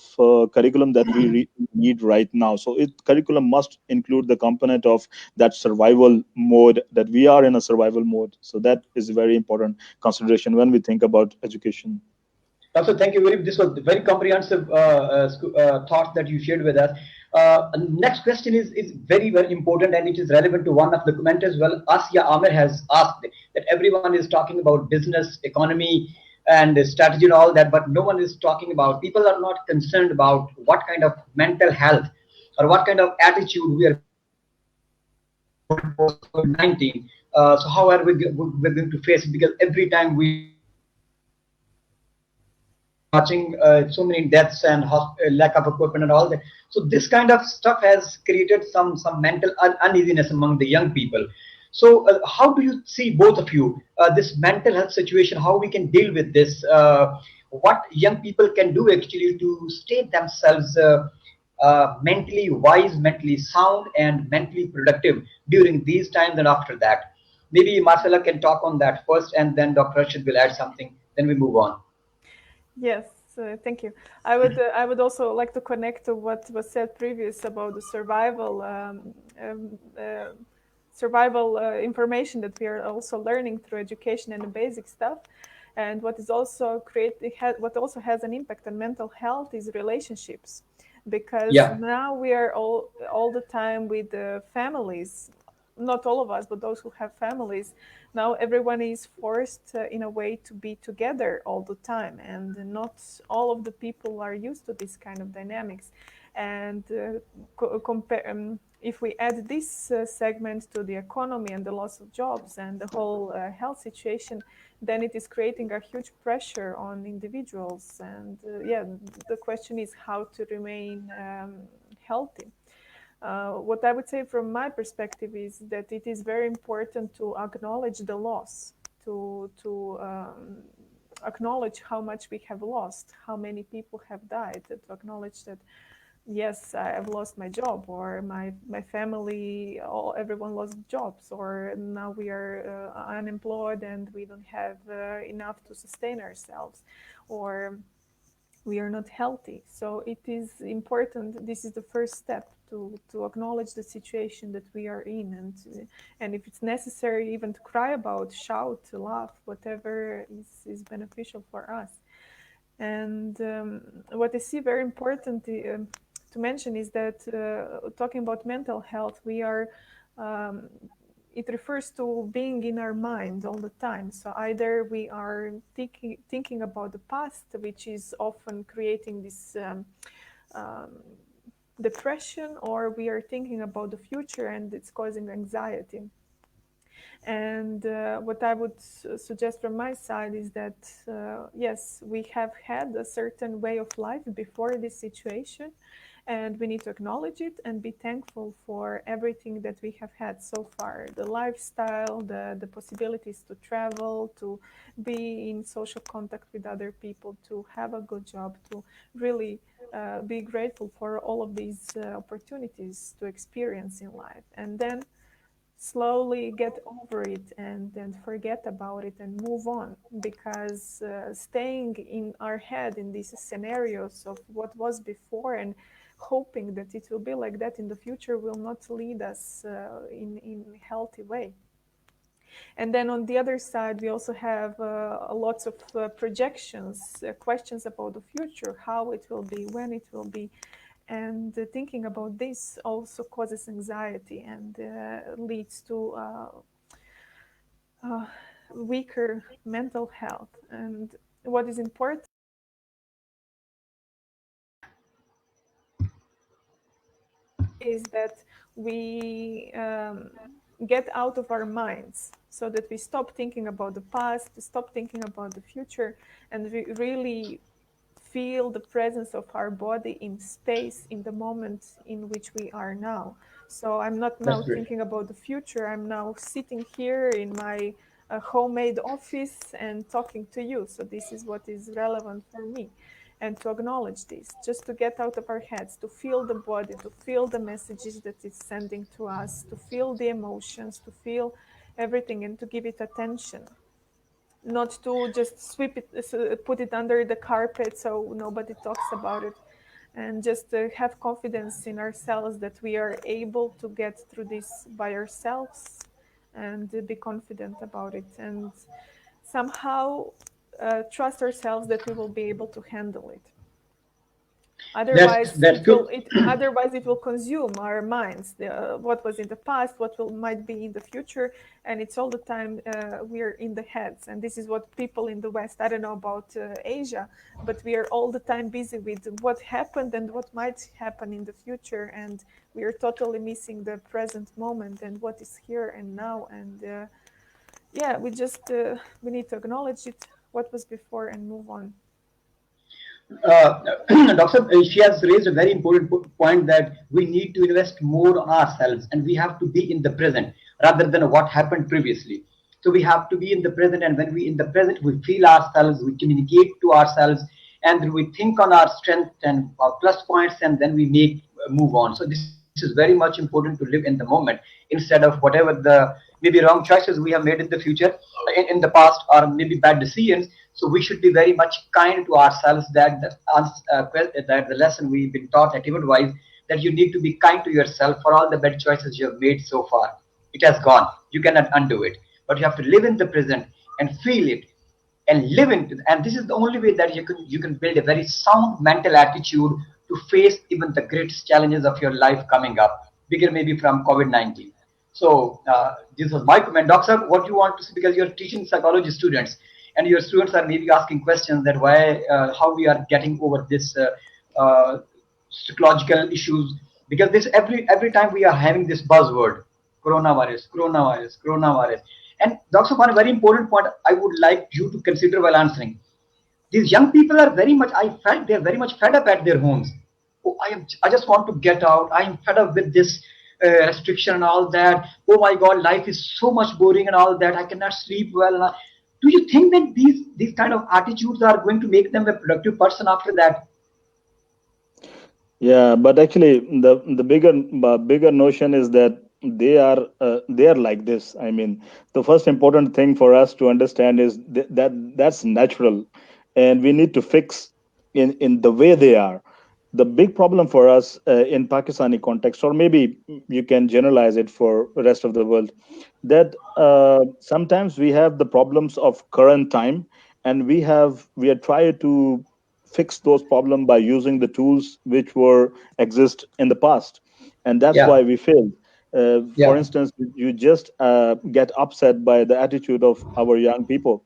curriculum that we need right now. So curriculum must include the component of that survival mode, that we are in a survival mode. So that is a very important consideration when we think about education. Also, thank you very. This was very comprehensive thoughts that you shared with us. Next question is very important, and it is relevant to one of the comment as well. Asya Amir has asked that everyone is talking about business, economy, and strategy and all that, but no one is talking about. People are not concerned about what kind of mental health or what kind of attitude we are post COVID-19. So how are we're going to face it? Because every time we watching so many deaths and lack of equipment and all that. So this kind of stuff has created some mental uneasiness among the young people. So how do you see, both of you, this mental health situation? How we can deal with this? What young people can do actually to stay themselves mentally wise, mentally sound, and mentally productive during these times and after that? Maybe Marcela can talk on that first, and then Dr. Rashid will add something. Then we move on. Yes, thank you. I would also like to connect to what was said previous about the survival information that we are also learning through education and the basic stuff. And what is also what also has an impact on mental health is relationships, because Yeah, now we are all the time with the families. Not all of us, but those who have families. Now everyone is forced in a way to be together all the time, and not all of the people are used to this kind of dynamics. And if we add this segment to the economy and the loss of jobs and the whole health situation, then it is creating a huge pressure on individuals. And yeah, the question is how to remain healthy. What I would say from my perspective is that it is very important to acknowledge the loss, to acknowledge how much we have lost, how many people have died, to acknowledge that yes, I have lost my job, or my family, everyone lost jobs, or now we are unemployed and we don't have enough to sustain ourselves, or we are not healthy. So it is important. This is the first step to acknowledge the situation that we are in, and if it's necessary, even to cry about, shout, laugh, whatever is beneficial for us. And what I see very important to mention is that talking about mental health, it refers to being in our mind all the time. So either we are thinking about the past, which is often creating this depression, or we are thinking about the future and it's causing anxiety. And what I would suggest from my side is that, yes, we have had a certain way of life before this situation, and we need to acknowledge it and be thankful for everything that we have had so far. The lifestyle, the possibilities to travel, to be in social contact with other people, to have a good job, to really be grateful for all of these opportunities to experience in life. And then slowly get over it and forget about it and move on, because staying in our head in these scenarios of what was before and hoping that it will be like that in the future will not lead us in a healthy way. And then on the other side, we also have lots of projections, questions about the future, how it will be, when it will be. And thinking about this also causes anxiety and leads to weaker mental health. And what is important is that we get out of our minds, so that we stop thinking about the past, stop thinking about the future, and we really feel the presence of our body in space, in the moment in which we are now. So I'm not now thinking about the future. I'm now sitting here in my homemade office and talking to you. So this is what is relevant for me. And to acknowledge this, just to get out of our heads, to feel the body, to feel the messages that it's sending to us, to feel the emotions, to feel everything, and to give it attention. Not to just sweep it, put it under the carpet so nobody talks about it, and just have confidence in ourselves that we are able to get through this by ourselves, and be confident about it, and somehow trust ourselves that we will be able to handle it. Otherwise, it will consume our minds. What was in the past, what might be in the future, and it's all the time we're in the heads. And this is what people in the West, I don't know about Asia, but we are all the time busy with what happened and what might happen in the future, and we are totally missing the present moment and what is here and now. And yeah, we need to acknowledge it, what was before, and move on. Doctor, she has raised a very important point that we need to invest more on ourselves, and we have to be in the present rather than what happened previously. So we have to be in the present, and when we in the present, we feel ourselves, we communicate to ourselves, and we think on our strength and our plus points, and then we make move on. So this is very much important to live in the moment instead of whatever the maybe wrong choices we have made in the future, in the past, or maybe bad decisions. So we should be very much kind to ourselves. That the lesson we've been taught at Eventwise, that you need to be kind to yourself for all the bad choices you have made so far. It has gone. You cannot undo it. But you have to live in the present and feel it and live into it. And this is the only way that you can build a very sound mental attitude to face even the greatest challenges of your life coming up, bigger maybe from COVID-19. So this was my comment. Doctor, what you want to say, because you're teaching psychology students, and your students are maybe asking questions that how we are getting over this psychological issues, because this every time we are having this buzzword, coronavirus, coronavirus, coronavirus. And Doctor, one very important point I would like you to consider while answering. These young people are very much, I felt they're very much fed up at their homes. Oh, I just want to get out. I am fed up with this restriction and all that. Oh my God, life is so much boring and all that. I cannot sleep well. Do you think that these kind of attitudes are going to make them a productive person after that? Yeah, but actually, the bigger notion is that they are like this. I mean, the first important thing for us to understand is that's natural, and we need to fix in the way they are. The big problem for us in Pakistani context, or maybe you can generalize it for the rest of the world, that sometimes we have the problems of current time, and we are trying to fix those problems by using the tools which were exist in the past, and that's Yeah, why we failed. For yeah, instance, you just get upset by the attitude of our young people,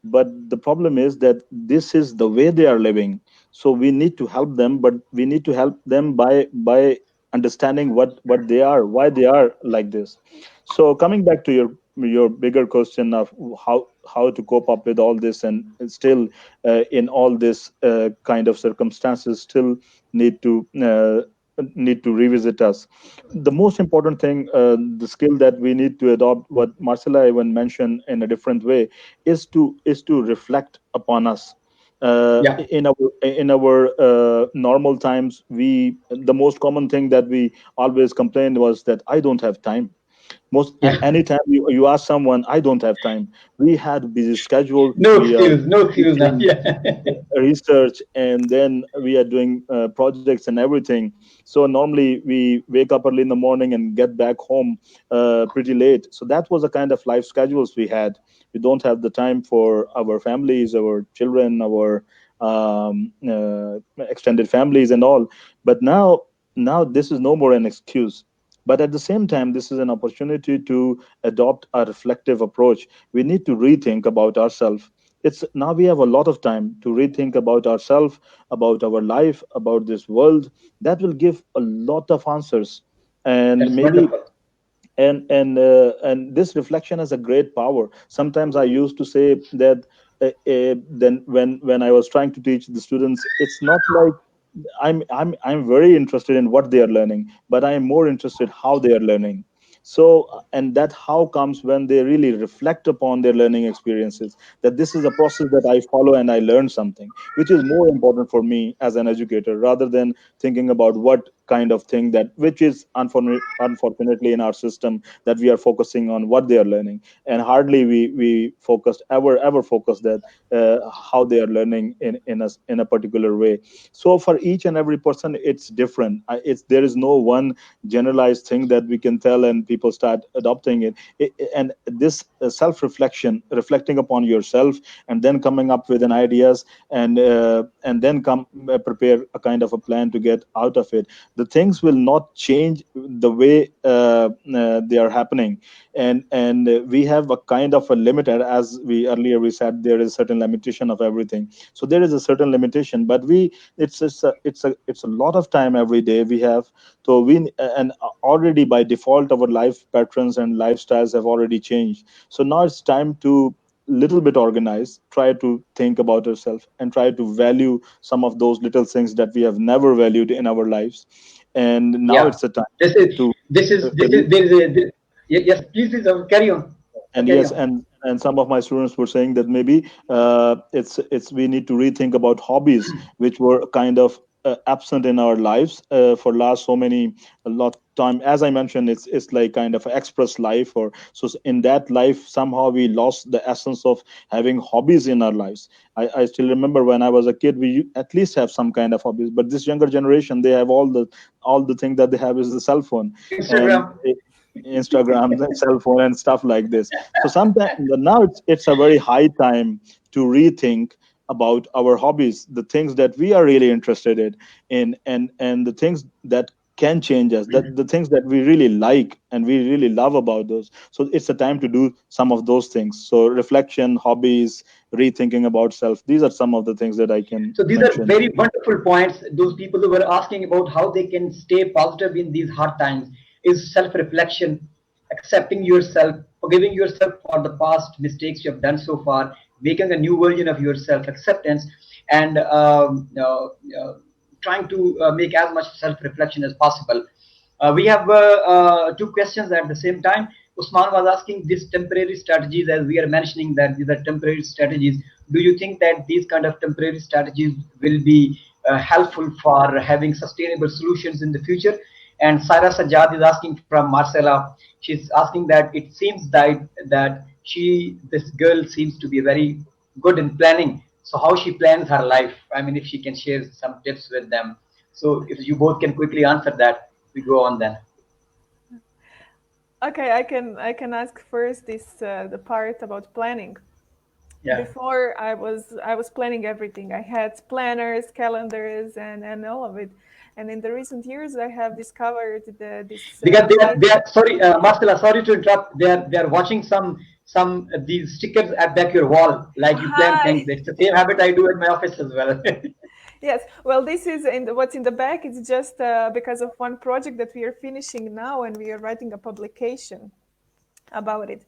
but the problem is that this is the way they are living. So we need to help them, but we need to help them by understanding what they are, why they are like this. So coming back to your bigger question of how to cope up with all this, and still in all this kind of circumstances still need to revisit us. The most important thing, the skill that we need to adopt, what Marcela even mentioned in a different way, is to reflect upon us. yeah, In our normal times, we the most common thing that we always complained was that I don't have time. yeah. Anytime you ask someone, I don't have time. We had busy schedule. No We are excuse, no excuse now. teaching, Yeah. research, and then we are doing projects and everything. So normally we wake up early in the morning and get back home pretty late. So that was the kind of life schedules we had. We don't have the time for our families, our children, our extended families and all. But now this is no more an excuse, but at the same time this is an opportunity to adopt a reflective approach. We need to rethink about ourselves. It's now we have a lot of time to rethink about ourselves, about our life, about this world. That will give a lot of answers. And That's maybe wonderful. and this reflection has a great power. Sometimes I used to say that then when I was trying to teach the students, it's not like I'm very interested in what they are learning, but I am more interested how they are learning. So and that how comes when they really reflect upon their learning experiences, that this is a process that I follow and I learn something, which is more important for me as an educator, rather than thinking about what kind of thing that, which is unfortunately in our system, that we are focusing on what they are learning, and hardly we focused ever focus that how they are learning in a particular way. So for each and every person it's different. It's there is no one generalized thing that we can tell and people start adopting and this self reflection, reflecting upon yourself, and then coming up with an ideas, and then come prepare a kind of a plan to get out of it. The things will not change the way they are happening. And we have a kind of a limiter, as we said, there is certain limitation of everything. So there is a certain limitation, but it's a lot of time every day we have. So we and already by default our life patterns and lifestyles have already changed. So now it's time to little bit organize, try to think about ourselves, and try to value some of those little things that we have never valued in our lives. And now Yeah. it's the time This is to this is there is yes, please, please, carry on. and Carry yes, on. and some of my students were saying that maybe it's we need to rethink about hobbies which were kind of absent in our lives for last so many a lot time. As I mentioned, it's like kind of express life, or so in that life somehow we lost the essence of having hobbies in our lives. I still remember when I was a kid, we at least have some kind of hobbies, but this younger generation, they have all the thing that they have is the cell phone and Instagram. Instagram, the cell phone, and stuff like this. So sometimes now it's a very high time to rethink about our hobbies, the things that we are really interested in, and the things that can change us, that the things that we really like and we really love about those. So it's a time to do some of those things. So reflection, hobbies, rethinking about self. These are some of the things that I can So these are mention. very wonderful points. Those people who were asking about how they can stay positive in these hard times is self-reflection, accepting yourself, forgiving yourself for the past mistakes you have done so far, making a new version of yourself, acceptance, and trying to make as much self-reflection as possible. We have two questions at the same time. Usman was asking these temporary strategies, as we are mentioning that these are temporary strategies. Do you think that these kind of temporary strategies will be helpful for having sustainable solutions in the future? And Saira Sajjad is asking from Marcela. She's asking that it seems that this girl seems to be very good in planning. So how she plans her life? I mean, if she can share some tips with them. So if you both can quickly answer that, we go on then. Okay, I can ask first this the part about planning. Yeah. Before I was planning everything. I had planners, calendars, and all of it. And in the recent years, I have discovered this. Because they are sorry, Marcela, sorry to interrupt. They are watching some these stickers at back your wall, like you plan Hi. things. It's the same habit I do at my office as well. Yes. Well, this is what's in the back. It's just because of one project that we are finishing now, and we are writing a publication about it.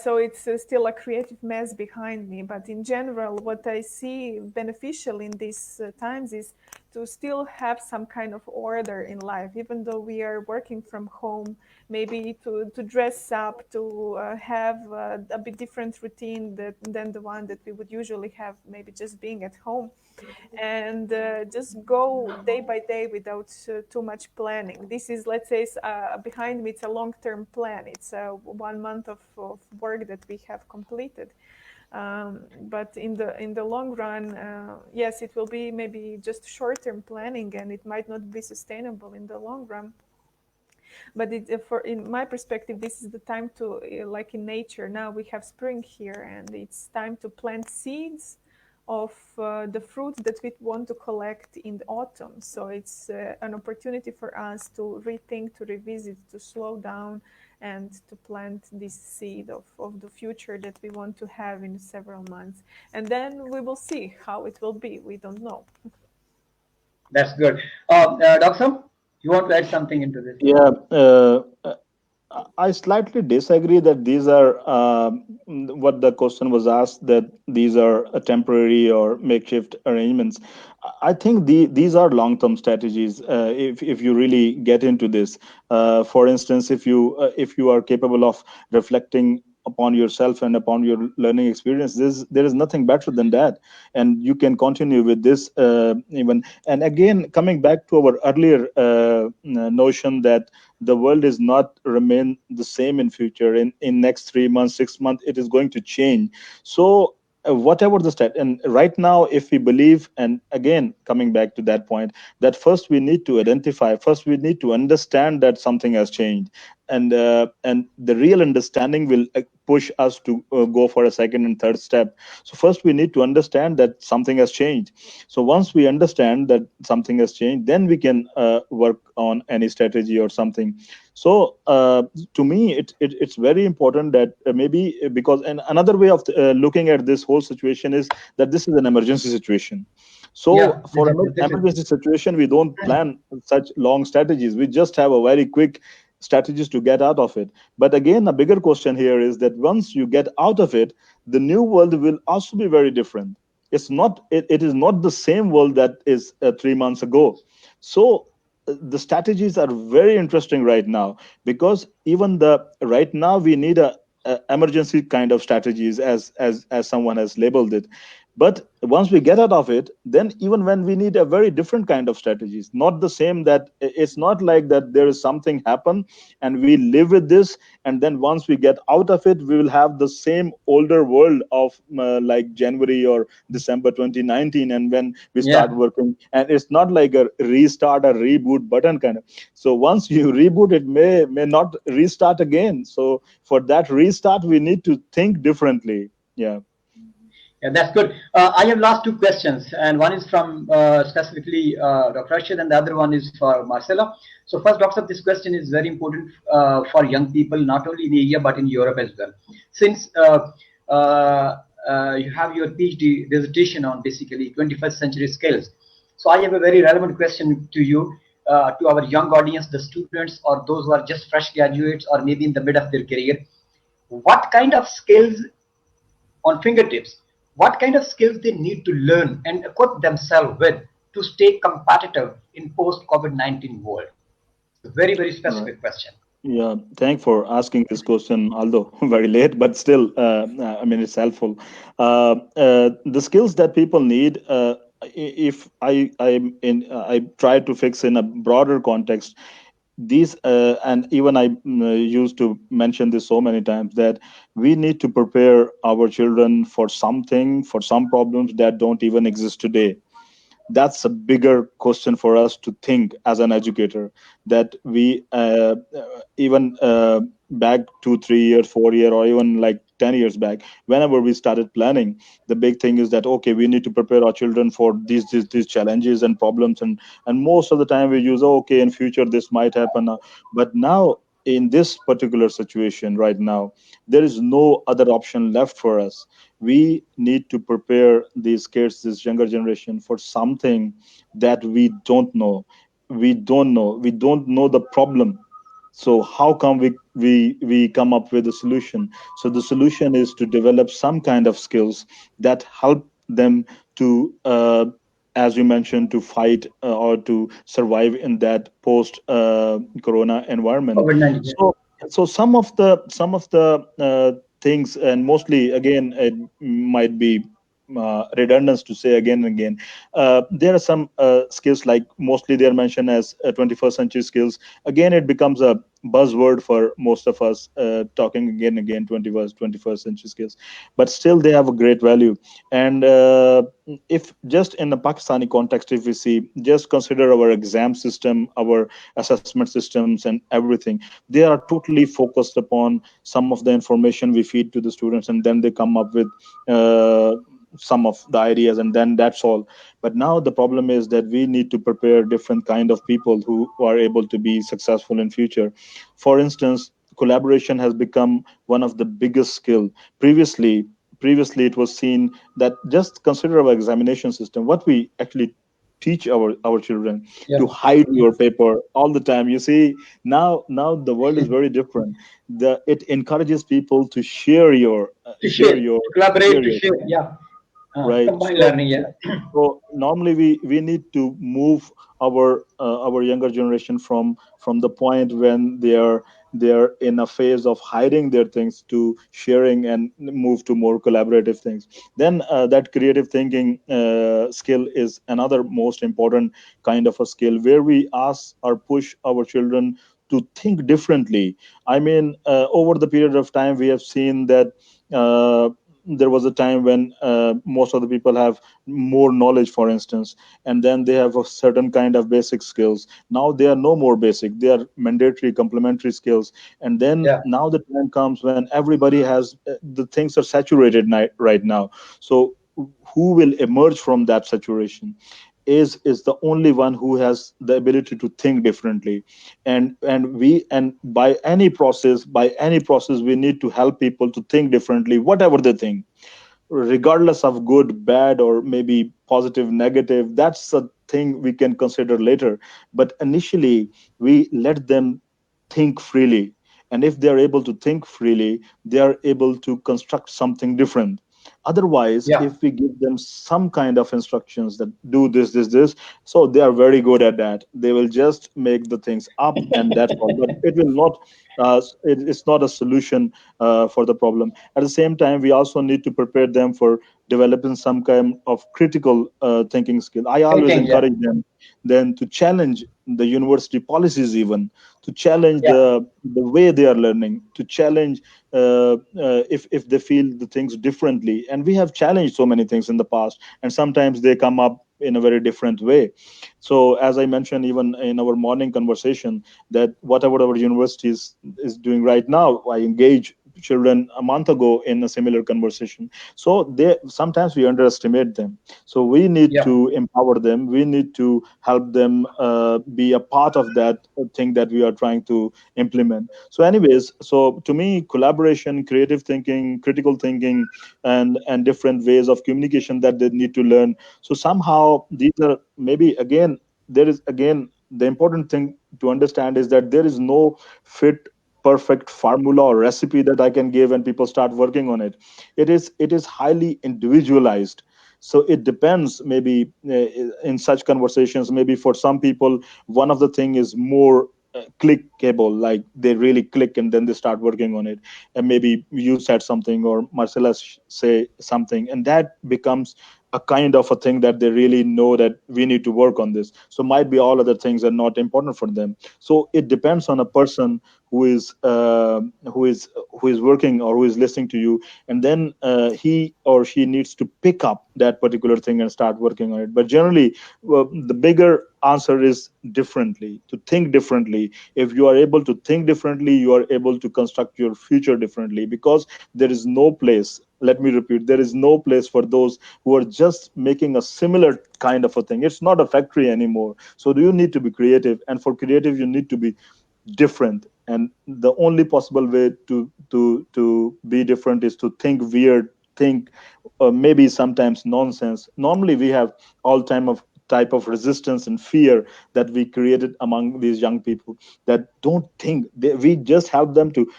So it's still a creative mess behind me. But in general, what I see beneficial in these times is to still have some kind of order in life, even though we are working from home, maybe to dress up, to have a bit different routine than the one that we would usually have, maybe just being at home, and just go day by day without too much planning. This is, let's say, behind me, it's a long-term plan. It's 1 month of work that we have completed. But in the long run, yes, it will be maybe just short-term planning, and it might not be sustainable in the long run. But in my perspective, this is the time to, like in nature, now we have spring here, and it's time to plant seeds of the fruits that we want to collect in the autumn. So it's an opportunity for us to rethink, to revisit, to slow down, and to plant this seed of the future that we want to have in several months. And then we will see how it will be. We don't know. That's good. Doctor, you want to add something into this? Yeah, I slightly disagree that these are what the question was asked, that these are a temporary or makeshift arrangements. I think these are long-term strategies. If you really get into this, for instance, if you are capable of reflecting upon yourself and upon your learning experience, there is nothing better than that, and you can continue with this even. And again, coming back to our earlier notion that the world is not remain the same in future, in next 3 months, 6 months, it is going to change. So whatever the stat, and right now, if we believe, and again coming back to that point, that first we need to identify, first we need to understand that something has changed, and the real understanding will push us to go for a second and third step. So first we need to understand that something has changed. So once we understand that something has changed, then we can work on any strategy or something. So to me, it's very important that maybe, because, and another way of looking at this whole situation is that this is an emergency situation. So Yeah, for an this is emergency situation, we don't plan such long strategies. We just have a very quick strategies to get out of it. But again, a bigger question here is that once you get out of it, the new world will also be very different. It is not the same world that is 3 months ago. So the strategies are very interesting right now, because even the right now we need a emergency kind of strategies, as someone has labeled it. But once we get out of it, then even when we need a very different kind of strategies, not the same, that it's not like that there is something happen and we live with this, and then once we get out of it, we will have the same older world of like January or December 2019, and when we start yeah. working, and it's not like a restart or reboot button kind of. So once you reboot, it may not restart again. So for that restart, we need to think differently. Yeah. Yeah, that's good. I have last two questions, and one is from specifically Dr. Arshad, and the other one is for Marcela. So first, Doctor, this question is very important for young people, not only in India but in Europe as well. Since you have your PhD dissertation on basically 21st century skills, so I have a very relevant question to you, to our young audience, the students or those who are just fresh graduates or maybe in the mid of their career. What kind of skills on fingertips, what kind of skills they need to learn and equip themselves with to stay competitive in post COVID-19 world? Very, very Right. specific question. Yeah, thanks for asking this question, although very late, but still, I mean, it's helpful. The skills that people need, if I try to fix in a broader context, these, and even I used to mention this so many times, that we need to prepare our children for something, for some problems that don't even exist today. That's a bigger question for us to think as an educator, that we even back 2 3 years 4 year or even like 10 years back, whenever we started planning, the big thing is that, okay, we need to prepare our children for these challenges and problems, and most of the time we use, oh, okay, in future this might happen. But now in this particular situation right now, there is no other option left for us. We need to prepare these kids, this younger generation, for something that we don't know. We don't know the problem. So how come we come up with a solution? So the solution is to develop some kind of skills that help them to as you mentioned, to fight or to survive in that post corona environment. COVID-19. So some of the things, and mostly again it might be redundant to say again and again, there are some skills, like mostly they are mentioned as 21st century skills. Again, it becomes a buzzword for most of us, talking again and again 21st century skills, but still they have a great value. And if just in the Pakistani context, if we see, just consider our exam system, our assessment systems and everything, they are totally focused upon some of the information we feed to the students, and then they come up with uh, some of the ideas, and then that's all. But now the problem is that we need to prepare different kind of people who are able to be successful in future. For instance, collaboration has become one of the biggest skill. Previously it was seen that, just consider our examination system, what we actually teach our children, Yeah. to hide your paper all the time. You see, now the world is very different. It encourages people to share your To share, to share collaborate, to your share. Yeah. right. Combined learning. Yeah. So normally we need to move our younger generation from the point when they're in a phase of hiding their things to sharing, and move to more collaborative things. Then that creative thinking skill is another most important kind of a skill, where we ask or push our children to think differently. I mean, over the period of time, we have seen that there was a time when most of the people have more knowledge, for instance, and then they have a certain kind of basic skills. Now they are no more basic, they are mandatory complementary skills. And then Yeah. now the time comes when everybody has the things are saturated right now. So who will emerge from that saturation is the only one who has the ability to think differently. And by any process we need to help people to think differently, whatever they think, regardless of good, bad, or maybe positive, negative. That's a thing we can consider later. But initially, we let them think freely. And if they are able to think freely, they are able to construct something different. Otherwise, Yeah. if we give them some kind of instructions that do this, so they are very good at that. They will just make the things up, and that's all. But it will not. It's not a solution for the problem. At the same time, we also need to prepare them for developing some kind of critical thinking skill. I always Thinking. Yeah. encourage them then to challenge the university policies, even to challenge Yeah. the way they are learning, to challenge if they feel the things differently. And we have challenged so many things in the past, and sometimes they come up in a very different way. So as I mentioned even in our morning conversation, that whatever our university is doing right now, I engage children a month ago in a similar conversation. So they sometimes we underestimate them. So we need Yeah. to empower them, we need to help them be a part of that thing that we are trying to implement. So anyways, so to me, collaboration, creative thinking, critical thinking, and different ways of communication that they need to learn. So somehow these are, maybe again, there is again the important thing to understand is that there is no fit perfect formula or recipe that I can give and people start working on it. It is highly individualized. So it depends, maybe in such conversations, maybe for some people one of the thing is more clickable, like they really click and then they start working on it. And maybe you said something or Marcella say something, and that becomes a kind of a thing that they really know that we need to work on this. So might be all other things are not important for them. So it depends on a person who is working or who is listening to you, and then he or she needs to pick up that particular thing and start working on it. But generally, the bigger answer is differently, to think differently. If you are able to think differently, you are able to construct your future differently, because there is no place, let me repeat, there is no place for those who are just making a similar kind of a thing. It's not a factory anymore. So you need to be creative, and for creative you need to be different. And the only possible way to be different is to think weird, think maybe sometimes nonsense. Normally we have all type of resistance and fear that we created among these young people that don't think. We just help them to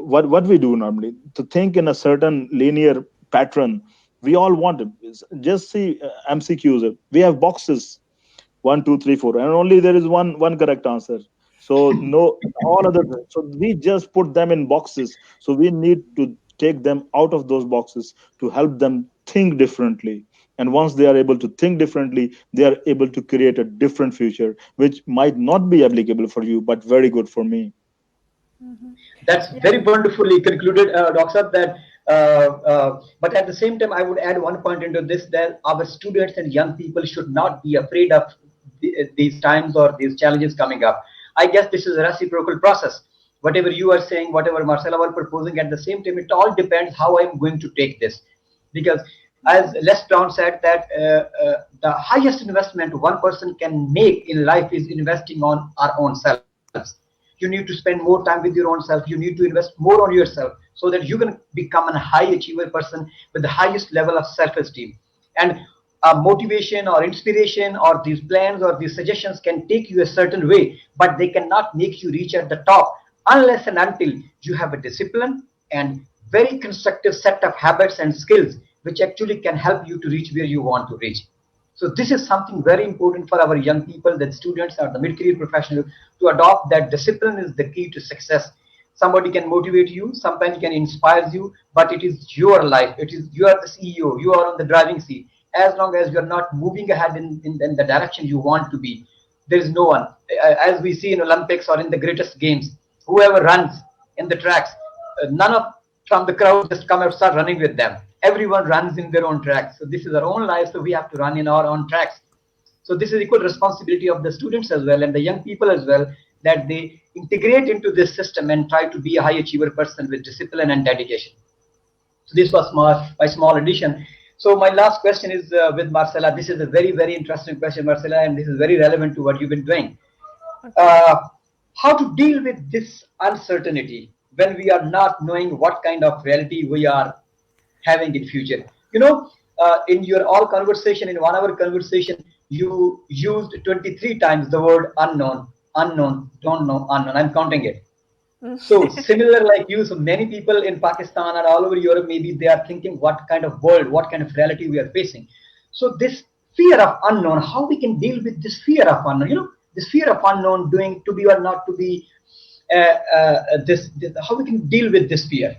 what we do normally, to think in a certain linear pattern. We all want it. Just see MCQs. We have boxes, 1 2 3 4, and only there is one correct answer. So no, all other, so we just put them in boxes. So we need to take them out of those boxes to help them think differently. And once they are able to think differently, they are able to create a different future, which might not be applicable for you, but very good for me. That's very wonderfully concluded, Doctor. That, but at the same time, I would add one point into this, that our students and young people should not be afraid of these times or these challenges coming up. I guess this is a reciprocal process. Whatever you are saying, whatever Marcela was proposing, at the same time, it all depends how I'm going to take this. Because as Les Brown said, that the highest investment one person can make in life is investing on our own selves. You need to spend more time with your own self. You need to invest more on yourself so that you can become a high achiever person with the highest level of self-esteem. And motivation or inspiration or these plans or these suggestions can take you a certain way, but they cannot make you reach at the top unless and until you have a discipline and very constructive set of habits and skills which actually can help you to reach where you want to reach. So this is something very important for our young people, that students or the mid-career professionals, to adopt that discipline is the key to success. Somebody can motivate you, sometimes can inspire you, but it is your life. It is, you are the CEO, you are on the driving seat. As long as you're not moving ahead in the direction you want to be, there is no one. As we see in Olympics or in the greatest games, whoever runs in the tracks, none of from the crowd just come and start running with them. Everyone runs in their own tracks. So this is our own life, so we have to run in our own tracks. So this is equal responsibility of the students as well and the young people as well, that they integrate into this system and try to be a high achiever person with discipline and dedication. So this was my small addition. So my last question is with Marcela. This is a very, very interesting question, Marcela, and this is very relevant to what you've been doing. How to deal with this uncertainty when we are not knowing what kind of reality we are having in future. In your all conversation, in 1 hour conversation, you used 23 times the word unknown, unknown, don't know, unknown. I'm counting it. So similar like you, so many people in Pakistan and all over Europe, maybe they are thinking what kind of world, what kind of reality we are facing. So this fear of unknown, how we can deal with this fear of unknown, this fear of unknown, doing to be or not to be, how we can deal with this fear.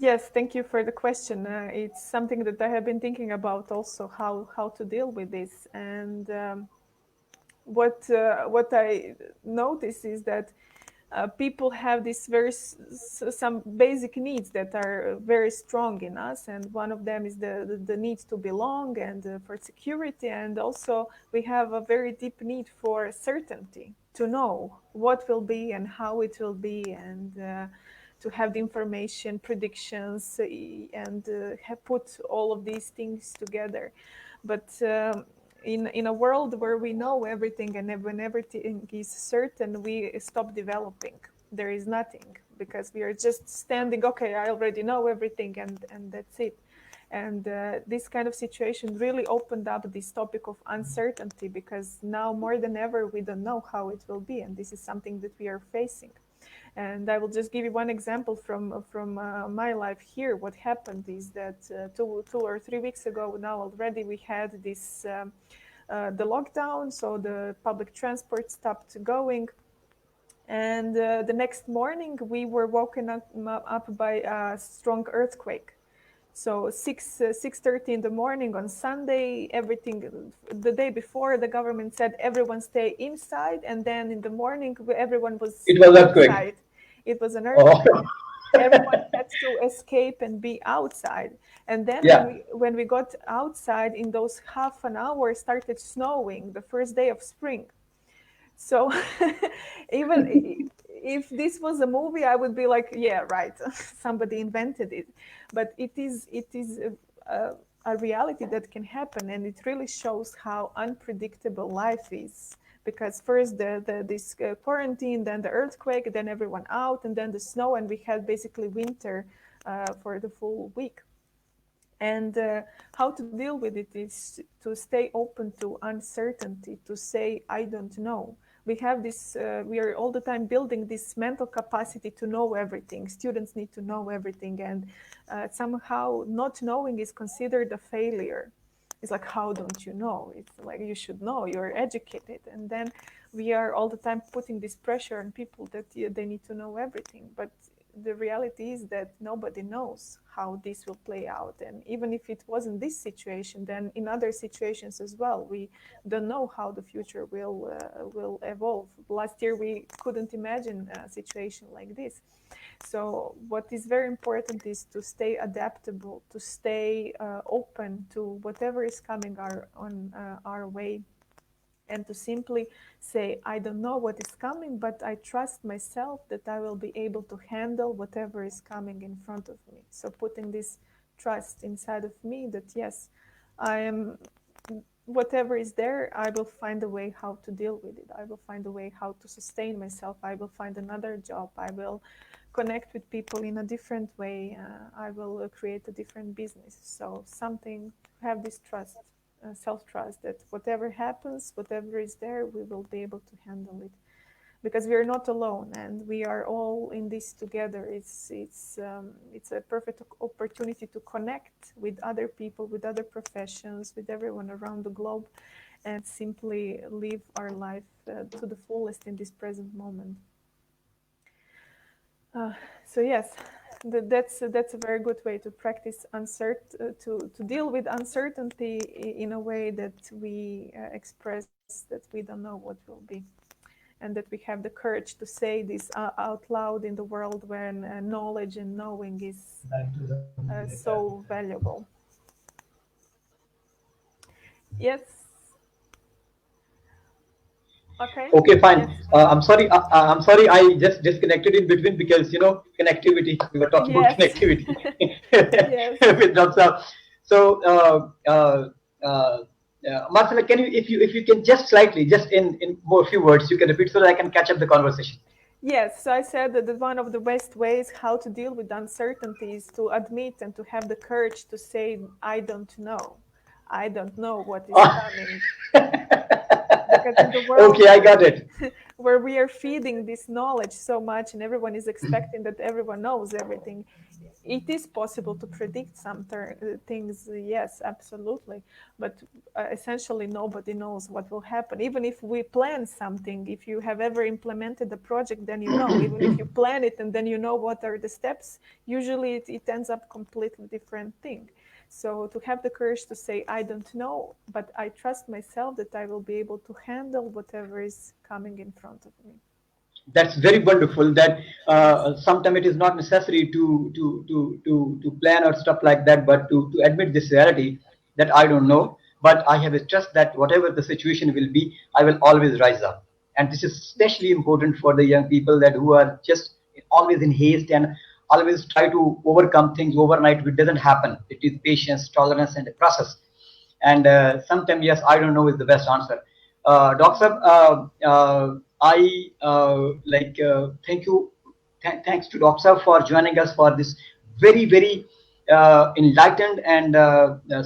Yes, thank you for the question. It's something that I have been thinking about also, how to deal with this. And what I notice is that people have this some basic needs that are very strong in us, and one of them is the need to belong and for security, and also we have a very deep need for certainty, to know what will be and how it will be, and to have the information, predictions, and have put all of these things together. But in a world where we know everything, and when everything is certain, we stop developing. There is nothing, because we are just standing, okay, I already know everything, and that's it. And this kind of situation really opened up this topic of uncertainty, because now more than ever we don't know how it will be, and this is something that we are facing. And I will just give you one example from my life here. What happened is that 2 or 3 weeks ago now already, we had this the lockdown, so the public transport stopped going. And the next morning we were woken up by a strong earthquake. So 6:30 in the morning on Sunday, everything, the day before, the government said everyone stay inside, and then in the morning everyone was It was earthquake. outside. It was an earthquake. Oh. Everyone had to escape and be outside. And then Yeah. when we got outside, in those half an hour, started snowing, the first day of spring. So even if this was a movie, I would be like, yeah, right, somebody invented it. But it is a reality that can happen, and it really shows how unpredictable life is. Because first this quarantine, then the earthquake, then everyone out, and then the snow, and we had basically winter for the full week. And how to deal with it is to stay open to uncertainty, to say, I don't know. We have this, we are all the time building this mental capacity to know everything. Students need to know everything. And somehow not knowing is considered a failure. It's like, how don't you know? It's like, you should know, you're educated. And then we are all the time putting this pressure on people that they need to know everything. But the reality is that nobody knows how this will play out. And even if it wasn't this situation, then in other situations as well, we don't know how the future will evolve. Last year, we couldn't imagine a situation like this. So what is very important is to stay adaptable, to stay open to whatever is coming our way, and to simply say, I don't know what is coming, but I trust myself that I will be able to handle whatever is coming in front of me. So putting this trust inside of me that, yes, I am, whatever is there, I will find a way how to deal with it. I will find a way how to sustain myself. I will find another job. I will connect with people in a different way. I will create a different business. So something, have this trust. Self-trust that whatever happens, whatever is there, we will be able to handle it, because we are not alone and we are all in this together. It's a perfect opportunity to connect with other people, with other professions, with everyone around the globe, and simply live our life to the fullest in this present moment. So yes, that's a very good way to practice to deal with uncertainty in a way that we express that we don't know what will be, and that we have the courage to say this out loud in the world when knowledge and knowing is so valuable. Yes. Okay. Okay, fine. Yes. I'm sorry. I'm sorry. I just disconnected in between because connectivity. We were talking about connectivity with Dr. So, Marcela, can you, if you can just slightly, just in more few words, you can repeat so that I can catch up the conversation. Yes, so I said that one of the best ways how to deal with uncertainty is to admit and to have the courage to say, I don't know. I don't know what is coming. Because in the world, okay, I got it. Where we are feeding this knowledge so much and everyone is expecting that everyone knows everything, it is possible to predict some things, yes, absolutely. But essentially, nobody knows what will happen. Even if we plan something, if you have ever implemented a project, then you know. Even if you plan it and then you know what are the steps, usually it ends up completely different thing. So to have the courage to say, I don't know, but I trust myself that I will be able to handle whatever is coming in front of me. That's very wonderful. That sometimes it is not necessary to plan or stuff like that, but to admit this reality that I don't know, but I have a trust that whatever the situation will be, I will always rise up. And this is especially important for the young people that who are just always in haste and always try to overcome things overnight, which doesn't happen. It is patience, tolerance, and a process. And sometimes, yes, I don't know is the best answer. Doctor, I thank you. Thanks to Doctor for joining us for this very, very enlightened and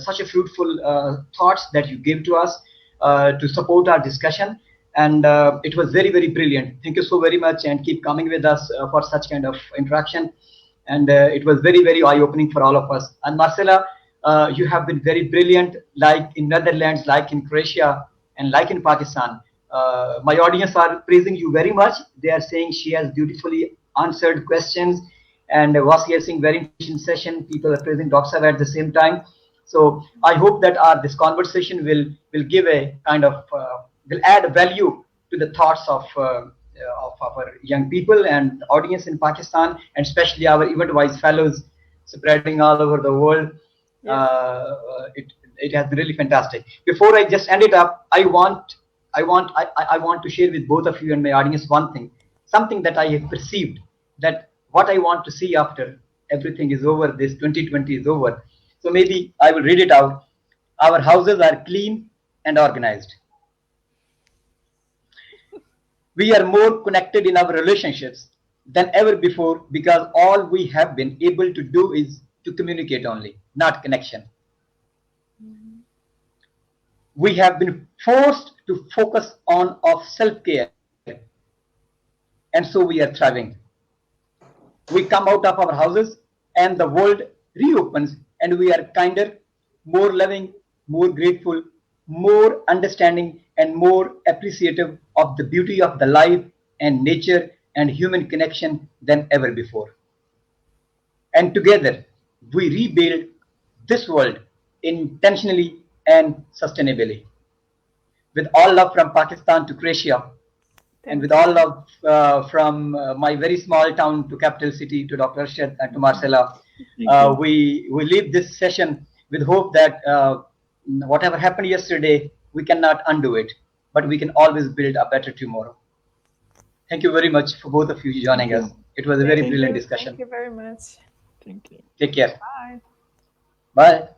such a fruitful thoughts that you gave to us to support our discussion. And it was very, very brilliant. Thank you so very much, and keep coming with us for such kind of interaction. And it was very, very eye-opening for all of us. And Marcela, you have been very brilliant, like in Netherlands, like in Croatia, and like in Pakistan. My audience are praising you very much. They are saying she has beautifully answered questions, and was hearing very interesting session. People are praising Dr. Saab at the same time. So I hope that this conversation will give a kind of will add value to the thoughts of our young people and audience in Pakistan, and especially our event-wise fellows spreading all over the world. It has been really fantastic. Before I just end it up, I want to share with both of you and my audience one thing, something that I have perceived, that what I want to see after everything is over, this 2020 is over. So maybe I will read it out. Our houses are clean and organized. We are more connected in our relationships than ever before, because all we have been able to do is to communicate only, not connection. We have been forced to focus on self-care, and so we are thriving. We come out of our houses and the world reopens, and we are kinder, more loving, more grateful, more understanding, and more appreciative of the beauty of the life and nature and human connection than ever before. And together, we rebuild this world intentionally and sustainably. With all love from Pakistan to Croatia, and with all love from my very small town to capital city to Dr. Arshad and to Marcela, we leave this session with hope that whatever happened yesterday, we cannot undo it, but we can always build a better tomorrow. Thank you very much for both of you joining us. It was a very brilliant discussion. Thank you very much. Thank you. Take care. Bye. Bye.